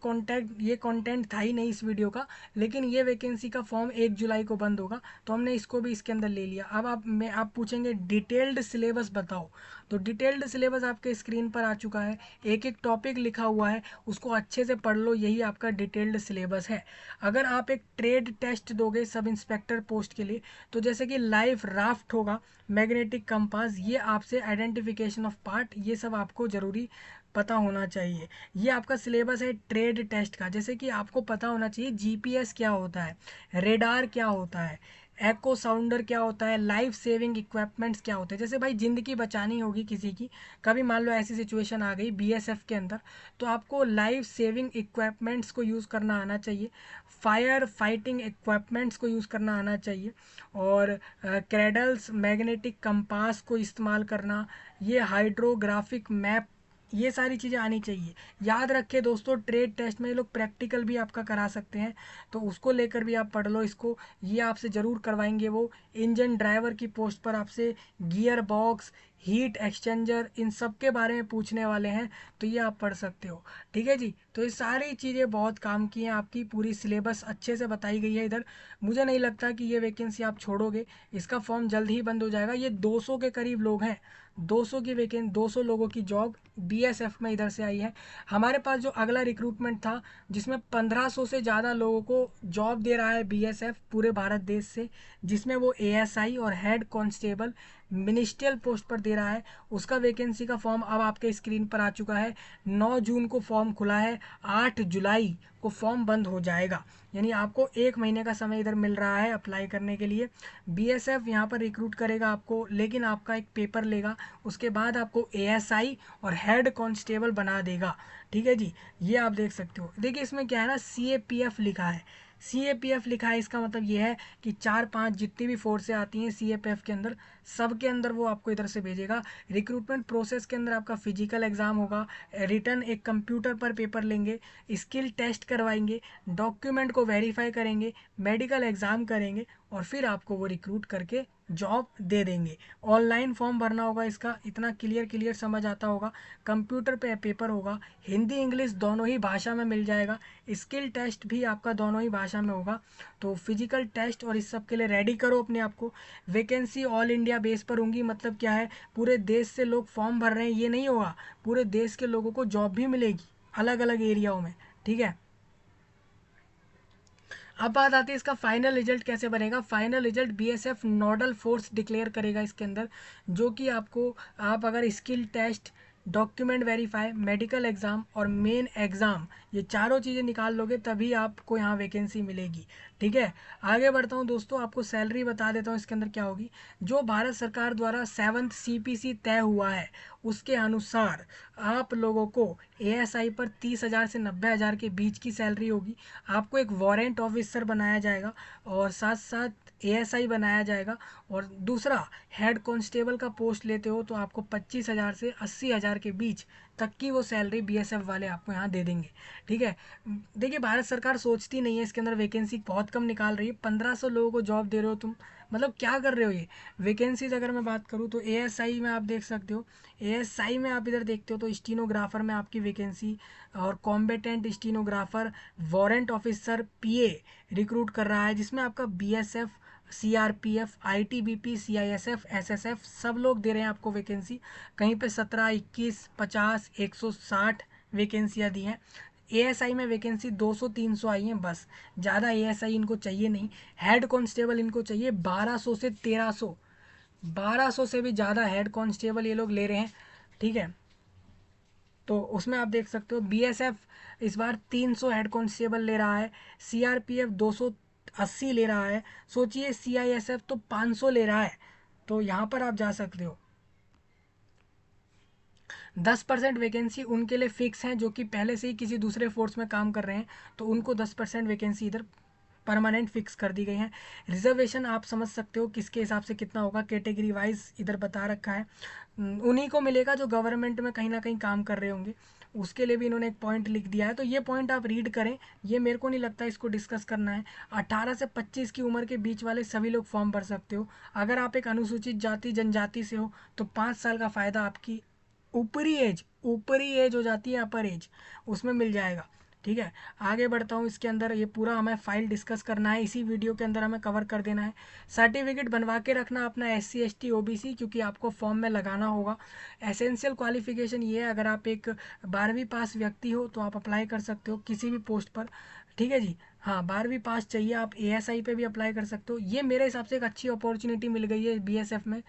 [SPEAKER 1] कंटेंट था ही नहीं इस वीडियो का, लेकिन ये वैकेंसी का फॉर्म 1 जुलाई को बंद होगा, तो हमने इसको भी इसके अंदर ले लिया। अब आप पूछेंगे डिटेल्ड सिलेबस बताओ, तो डिटेल्ड सिलेबस आपके स्क्रीन पर आ चुका है, एक एक टॉपिक लिखा हुआ है, उसको अच्छे से पढ़ लो, यही आपका डिटेल्ड सिलेबस है। अगर आप एक ट्रेड टेस्ट दोगे सब इंस्पेक्टर पोस्ट के लिए, तो जैसे कि लाइफ राफ्ट होगा, मैग्नेटिक कंपास, ये आपसे आइडेंटिफिकेशन ऑफ पार्ट, ये सब आपको ज़रूरी पता होना चाहिए। ये आपका सिलेबस है ट्रेड टेस्ट का। जैसे कि आपको पता होना चाहिए GPS क्या होता है, रेडार क्या होता है, एको साउंडर क्या होता है, लाइफ सेविंग इक्विपमेंट्स क्या होते हैं। जैसे भाई ज़िंदगी बचानी होगी किसी की, कभी मान लो ऐसी सिचुएशन आ गई BSF के अंदर, तो आपको लाइफ सेविंग इक्विपमेंट्स को यूज़ करना आना चाहिए, फायर फाइटिंग इक्विपमेंट्स को यूज़ करना आना चाहिए, और क्रेडल्स, मैग्नेटिक कंपास को इस्तेमाल करना, ये हाइड्रोग्राफिक मैप, ये सारी चीज़ें आनी चाहिए। याद रखें दोस्तों, ट्रेड टेस्ट में ये लोग प्रैक्टिकल भी आपका करा सकते हैं, तो उसको लेकर भी आप पढ़ लो इसको, ये आपसे ज़रूर करवाएंगे वो। इंजन ड्राइवर की पोस्ट पर आपसे गियर बॉक्स, हीट एक्सचेंजर, इन सब के बारे में पूछने वाले हैं, तो ये आप पढ़ सकते हो, ठीक है जी। तो ये सारी चीज़ें बहुत काम की हैं, आपकी पूरी सिलेबस अच्छे से बताई गई है इधर। मुझे नहीं लगता कि ये वैकेंसी आप छोड़ोगे, इसका फॉर्म जल्द ही बंद हो जाएगा। ये 200 के करीब लोग हैं, 200 की वैकेंसी, 200 लोगों की जॉब BSF में इधर से आई है। हमारे पास जो अगला रिक्रूटमेंट था जिसमें 1500 से ज़्यादा लोगों को जॉब दे रहा है BSF पूरे भारत देश से, जिसमें वो ASI और हेड कांस्टेबल मिनिस्ट्रियल पोस्ट पर दे रहा है, उसका वैकेंसी का फॉर्म अब आपके स्क्रीन पर आ चुका है। 9 जून को फॉर्म खुला है, 8 जुलाई को फॉर्म बंद हो जाएगा, यानी आपको 1 महीने का समय इधर मिल रहा है अप्लाई करने के लिए। BSF यहाँ पर रिक्रूट करेगा आपको, लेकिन आपका एक पेपर लेगा, उसके बाद आपको ASI और हेड कांस्टेबल बना देगा, ठीक है जी। ये आप देख सकते हो। देखिए इसमें क्या है ना, CAPF लिखा है, CAPF लिखा है, इसका मतलब ये है कि 4-5 जितनी भी फोर्सें आती हैं CAPF के अंदर, सब के अंदर वो आपको इधर से भेजेगा। रिक्रूटमेंट प्रोसेस के अंदर आपका फिजिकल एग्ज़ाम होगा, रिटर्न एक कंप्यूटर पर पेपर लेंगे, स्किल टेस्ट करवाएंगे, डॉक्यूमेंट को वेरीफाई करेंगे, मेडिकल एग्ज़ाम करेंगे, और फिर आपको वो रिक्रूट करके जॉब दे देंगे। ऑनलाइन फॉर्म भरना होगा, इसका इतना क्लियर समझ आता होगा। कंप्यूटर पे पेपर होगा, हिंदी इंग्लिश दोनों ही भाषा में मिल जाएगा। स्किल टेस्ट भी आपका दोनों ही भाषा में होगा। तो फिजिकल टेस्ट और इस सब के लिए रेडी करो अपने आप को। वैकेंसी ऑल इंडिया बेस पर होंगी, मतलब क्या है, पूरे देश से लोग फॉर्म भर रहे हैं ये नहीं होगा, पूरे देश के लोगों को जॉब भी मिलेगी अलग अलग एरियाओं में, ठीक है। अब बात आती है इसका फाइनल रिजल्ट कैसे बनेगा। Final result BSF nodal force declare करेगा इसके अंदर, जो कि आपको, आप अगर skill test, document verify, medical exam और मेन एग्ज़ाम, ये चारों चीज़ें निकाल लोगे तभी आपको यहाँ वैकेंसी मिलेगी, ठीक है। आगे बढ़ता हूँ दोस्तों, आपको सैलरी बता देता हूँ इसके अंदर क्या होगी। जो भारत सरकार द्वारा 7th CPC तय हुआ है उसके अनुसार आप लोगों को ASI पर 30,000 से 90,000 के बीच की सैलरी होगी। आपको एक वारंट ऑफिसर बनाया जाएगा और साथ साथ ASI बनाया जाएगा, और दूसरा हेड कांस्टेबल का पोस्ट लेते हो तो आपको 25,000 से 80,000 के बीच तक की वो सैलरी BSF वाले आपको यहाँ दे देंगे, ठीक है। देखिए भारत सरकार सोचती नहीं है, इसके अंदर वैकेंसी बहुत कम निकाल रही है। 1500 लोगों को जॉब दे रहे हो तुम, मतलब क्या कर रहे हो ये। वैकेंसीज अगर मैं बात करूँ तो ASI में आप देख सकते हो, ASI में आप इधर देखते हो तो स्टीनोग्राफर में आपकी वैकेंसी, और combatant stenographer, warrant officer PA recruit कर रहा है, जिसमें आपका BSF, CRPF, ITBP, CISF, SSF सब लोग दे रहे हैं आपको वैकेंसी। कहीं पे 17, 21, 50, 160 वैकेंसियाँ दी हैं। ASI में वैकेंसी 200-300 आई हैं बस, ज़्यादा ASI इनको चाहिए नहीं। हेड कांस्टेबल इनको चाहिए 1200 से 1300, 1200 से भी ज़्यादा हेड कांस्टेबल ये लोग ले रहे हैं, ठीक है। तो उसमें आप देख सकते हो BSF इस बार 300 हेड कांस्टेबल ले रहा है, CRPF 280 ले रहा है, सोचिए CISF तो 500 ले रहा है, तो यहाँ पर आप जा सकते हो। 10% वैकेंसी उनके लिए फिक्स हैं जो कि पहले से ही किसी दूसरे फोर्स में काम कर रहे हैं, तो उनको 10% वैकेंसी इधर परमानेंट फिक्स कर दी गई है। रिजर्वेशन आप समझ सकते हो किसके हिसाब से कितना होगा, कैटेगरी वाइज इधर बता रखा है। उन्हीं को मिलेगा जो गवर्नमेंट में कहीं ना कहीं काम कर रहे होंगे, उसके लिए भी इन्होंने एक पॉइंट लिख दिया है। तो ये पॉइंट आप रीड करें, ये मेरे को नहीं लगता इसको डिस्कस करना है। 18 से 25 की उम्र के बीच वाले सभी लोग फॉर्म भर सकते हो। अगर आप एक अनुसूचित जाति जनजाति से हो तो 5 साल का फ़ायदा आपकी ऊपरी एज हो जाती है, अपर एज, उसमें मिल जाएगा। ठीक है, आगे बढ़ता हूँ। इसके अंदर ये पूरा हमें फाइल डिस्कस करना है, इसी वीडियो के अंदर हमें कवर कर देना है। सर्टिफिकेट बनवा के रखना अपना SC ST OBC, क्योंकि आपको फॉर्म में लगाना होगा। एसेंशियल क्वालिफिकेशन ये है, अगर आप एक 12वीं पास व्यक्ति हो तो आप अप्लाई कर सकते हो किसी भी पोस्ट पर। ठीक है जी, हाँ 12वीं पास चाहिए। आप ASI पे भी अप्लाई कर सकते हो। ये मेरे हिसाब से एक अच्छी अपॉर्चुनिटी मिल गई है BSF में,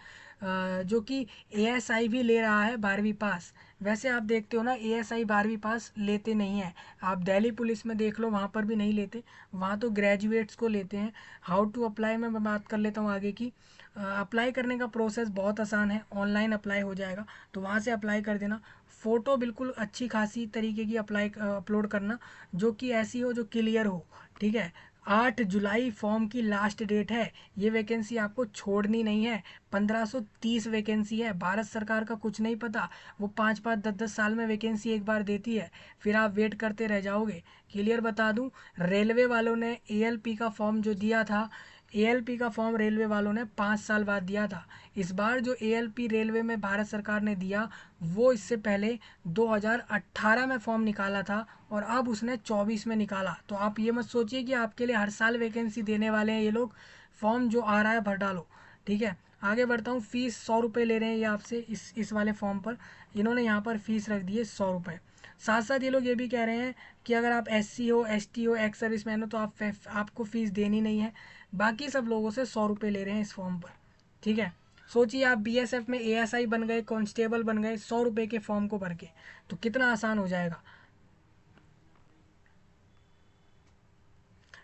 [SPEAKER 1] जो कि ASI भी ले रहा है 12वीं पास। वैसे आप देखते हो ना, ASI 12वीं पास लेते नहीं है। आप दिल्ली पुलिस में देख लो, वहाँ पर भी नहीं लेते, वहाँ तो ग्रेजुएट्स को लेते हैं। हाउ टू अप्लाई में मैं बात कर लेता हूँ आगे की। अप्लाई करने का प्रोसेस बहुत आसान है, ऑनलाइन अप्लाई हो जाएगा, तो वहाँ से अप्लाई कर देना। फ़ोटो बिल्कुल अच्छी खासी तरीके की अपलोड करना, जो कि ऐसी हो जो क्लियर हो। ठीक है, 8 जुलाई फॉर्म की लास्ट डेट है। ये वैकेंसी आपको छोड़नी नहीं है। 1530 वैकेंसी है। भारत सरकार का कुछ नहीं पता, वो 5-5 10-10 साल में वैकेंसी एक बार देती है, फिर आप वेट करते रह जाओगे। क्लियर बता दूं, रेलवे वालों ने ALP का फॉर्म जो दिया था, ALP का फॉर्म रेलवे वालों ने 5 साल बाद दिया था। इस बार जो ALP रेलवे में भारत सरकार ने दिया, वो इससे पहले 2018 में फॉर्म निकाला था, और अब उसने 24 में निकाला। तो आप ये मत सोचिए कि आपके लिए हर साल वैकेंसी देने वाले हैं ये लोग। फॉर्म जो आ रहा है भर डालो। ठीक है, आगे बढ़ता हूँ। फीस 100 रुपये ले रहे हैं ये आपसे, इस वाले फॉर्म पर इन्होंने यहाँ पर फीस रख दी है 100 रुपये। साथ साथ ये लोग ये भी कह रहे हैं कि अगर आप SC हो, ST हो, एक्स सर्विस मैन हो, तो आपको फीस देनी नहीं है। बाकी सब लोगों से 100 रुपये ले रहे हैं इस फॉर्म पर। ठीक है, सोचिए आप BSF में ASI बन गए, कांस्टेबल बन गए 100 रुपये के फॉर्म को भर के, तो कितना आसान हो जाएगा।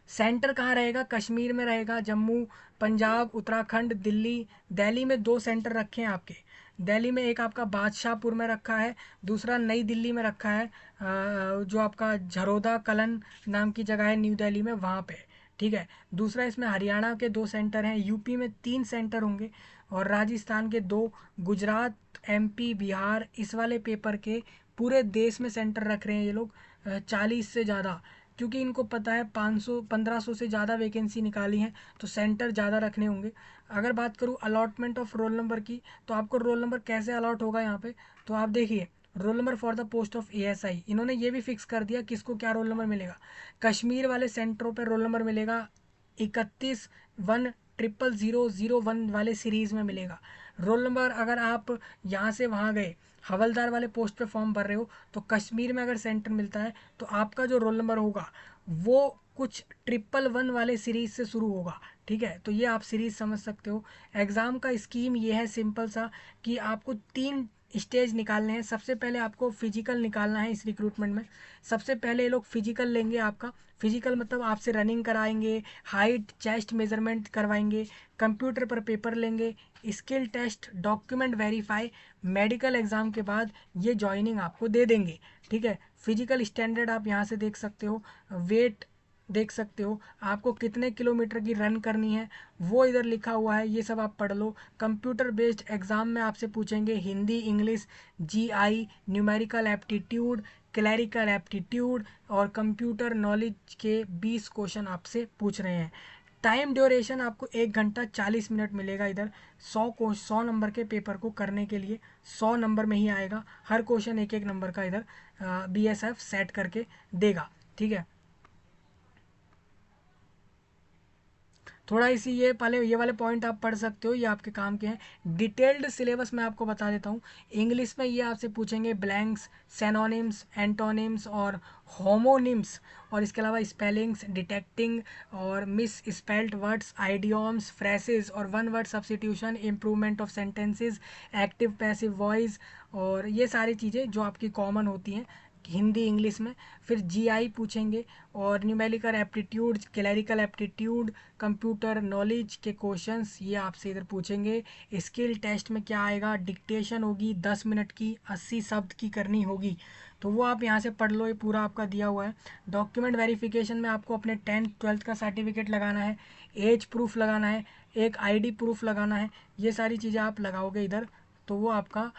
[SPEAKER 1] सेंटर कहाँ रहेगा? कश्मीर में रहेगा, जम्मू, पंजाब, उत्तराखंड, दिल्ली। दिल्ली में 2 सेंटर रखे हैं आपके। दिल्ली में एक आपका बादशाहपुर में रखा है, दूसरा नई दिल्ली में रखा है, जो आपका झरोदा कलन नाम की जगह है न्यू दिल्ली में, वहाँ पे। ठीक है, दूसरा इसमें हरियाणा के 2 सेंटर हैं, यूपी में 3 सेंटर होंगे, और राजस्थान के 2, गुजरात, MP, बिहार, इस वाले पेपर के पूरे देश में सेंटर रख रहे हैं ये लोग, 40 से ज़्यादा। क्योंकि इनको पता है 500 1500 से ज़्यादा वैकेंसी निकाली हैं, तो सेंटर ज़्यादा रखने होंगे। अगर बात करूँ अलॉटमेंट ऑफ रोल नंबर की, तो आपको रोल नंबर कैसे अलॉट होगा यहाँ पे, तो आप देखिए, roll number for the post of ASI इन्होंने ये भी फिक्स कर दिया किसको क्या रोल नंबर मिलेगा। कश्मीर वाले सेंटरों पर रोल नंबर मिलेगा 31 1000001 वाले सीरीज़ में मिलेगा रोल नंबर। अगर आप यहाँ से वहाँ गए, हवलदार वाले पोस्ट पे फॉर्म भर रहे हो, तो कश्मीर में अगर सेंटर मिलता है, तो आपका जो रोल नंबर होगा वो कुछ 111 वाले सीरीज से शुरू होगा। ठीक है, तो ये आप सीरीज समझ सकते हो। एग्ज़ाम का स्कीम ये है सिंपल सा, कि आपको 3 स्टेज निकालने हैं। सबसे पहले आपको फिजिकल निकालना है इस रिक्रूटमेंट में। सबसे पहले ये लोग फिजिकल लेंगे आपका। फिजिकल मतलब आपसे रनिंग कराएंगे, हाइट चेस्ट मेजरमेंट करवाएंगे, कंप्यूटर पर पेपर लेंगे, skill test, document verify, medical exam के बाद ये जॉइनिंग आपको दे देंगे। ठीक है, फिजिकल स्टैंडर्ड आप यहाँ से देख सकते हो, वेट देख सकते हो, आपको कितने किलोमीटर की रन करनी है वो इधर लिखा हुआ है, ये सब आप पढ़ लो। कंप्यूटर बेस्ड एग्ज़ाम में आपसे पूछेंगे Hindi, English, GI, numerical aptitude, clerical aptitude, और कंप्यूटर नॉलेज के 20 क्वेश्चन आपसे पूछ रहे हैं। टाइम ड्यूरेशन आपको 1 घंटा 40 मिनट मिलेगा इधर। 100 नंबर के पेपर को करने के लिए 100 नंबर में ही आएगा। हर क्वेश्चन एक एक नंबर का इधर BSF सेट करके देगा। ठीक है, थोड़ा इसी ये वाले पॉइंट आप पढ़ सकते हो, ये आपके काम के हैं। डिटेल्ड सिलेबस मैं आपको बता देता हूँ। इंग्लिश में ये आपसे पूछेंगे ब्लैंक्स, सेनोनिम्स, एंटोनिम्स और होमोनिम्स, और इसके अलावा स्पेलिंग्स, डिटेक्टिंग और मिस स्पेल्ड वर्ड्स, आइडियोम्स, फ्रेसेस और one word substitution, improvement of sentences, active passive voice, और ये सारी चीज़ें जो आपकी कॉमन होती हैं। हिंदी इंग्लिश में। फिर जीआई पूछेंगे और numerical aptitude, clerical aptitude, computer knowledge के क्वेश्चंस ये आपसे इधर पूछेंगे। स्किल टेस्ट में क्या आएगा, डिक्टेशन होगी 10 मिनट की, 80 शब्द की करनी होगी, तो वो आप यहाँ से पढ़ लो, ये पूरा आपका दिया हुआ है। डॉक्यूमेंट वेरिफिकेशन में आपको अपने 10th 12th का सर्टिफिकेट लगाना है, एज प्रूफ लगाना है, एक आईडी प्रूफ लगाना है, ये सारी चीज़ें आप लगाओगे इधर, तो वो आपका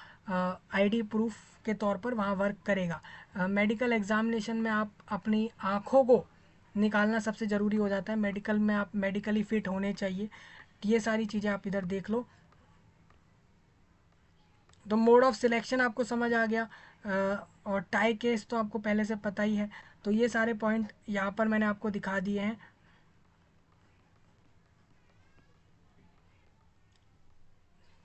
[SPEAKER 1] आईडी प्रूफ के तौर पर वहाँ वर्क करेगा। मेडिकल एग्जामिनेशन में आप अपनी आँखों को निकालना सबसे ज़रूरी हो जाता है, मेडिकल में आप मेडिकली फ़िट होने चाहिए, ये सारी चीज़ें आप इधर देख लो। तो मोड ऑफ सिलेक्शन आपको समझ आ गया, और टाई केस तो आपको पहले से पता ही है। तो ये सारे पॉइंट यहाँ पर मैंने आपको दिखा दिए हैं।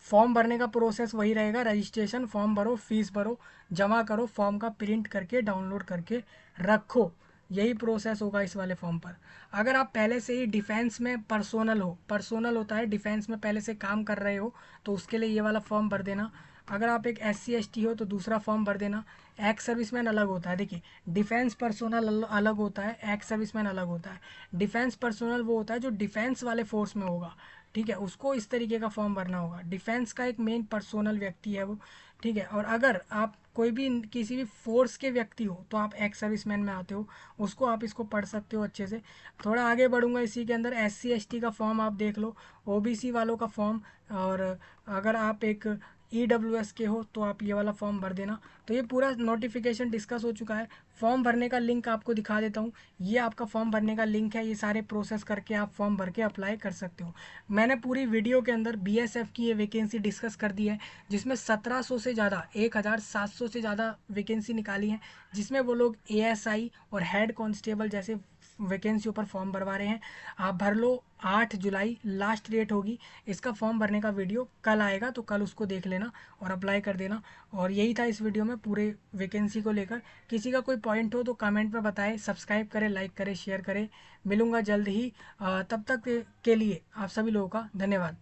[SPEAKER 1] फॉर्म भरने का प्रोसेस वही रहेगा, रजिस्ट्रेशन, फॉर्म भरो, फीस भरो, जमा करो, फॉर्म का प्रिंट करके डाउनलोड करके रखो, यही प्रोसेस होगा इस वाले फॉर्म पर। अगर आप पहले से ही डिफेंस में पर्सोनल हो, पर्सोनल होता है डिफेंस में पहले से काम कर रहे हो, तो उसके लिए ये वाला फॉर्म भर देना। अगर आप एक SC ST हो तो दूसरा फॉर्म भर देना। एक्स सर्विसमैन अलग होता है, देखिए डिफेंस पर्सोनल अलग होता है, एक्स सर्विसमैन अलग होता है। डिफेंस पर्सोनल वो होता है जो डिफेंस वाले फोर्स में होगा, ठीक है, उसको इस तरीके का फॉर्म भरना होगा। डिफेंस का एक मेन पर्सोनल व्यक्ति है वो, ठीक है। और अगर आप कोई भी किसी भी फोर्स के व्यक्ति हो तो आप एक्स सर्विसमैन में आते हो, उसको आप इसको पढ़ सकते हो अच्छे से। थोड़ा आगे बढ़ूंगा इसी के अंदर, SC ST का फॉर्म आप देख लो, OBC वालों का फॉर्म, और अगर आप एक EWS के हो तो आप ये वाला फॉर्म भर देना। तो ये पूरा नोटिफिकेशन डिस्कस हो चुका है। फॉर्म भरने का लिंक आपको दिखा देता हूँ, ये आपका फॉर्म भरने का लिंक है, ये सारे प्रोसेस करके आप फॉर्म भर के अप्लाई कर सकते हो। मैंने पूरी वीडियो के अंदर BSF की ये वैकेंसी डिस्कस कर दी है, जिसमें 1700 से ज़्यादा, 1700 से ज़्यादा वैकेंसी निकाली है, जिसमें वो लोग ASI और हेड कांस्टेबल जैसे वैकेंसियों पर फॉर्म भरवा रहे हैं। आप भर लो, 8 जुलाई लास्ट डेट होगी। इसका फॉर्म भरने का वीडियो कल आएगा, तो कल उसको देख लेना और अप्लाई कर देना। और यही था इस वीडियो में पूरे वैकेंसी को लेकर। किसी का कोई पॉइंट हो तो कमेंट में बताएं, सब्सक्राइब करें, लाइक करें, शेयर करें। मिलूंगा जल्द ही, तब तक के लिए आप सभी लोगों का धन्यवाद।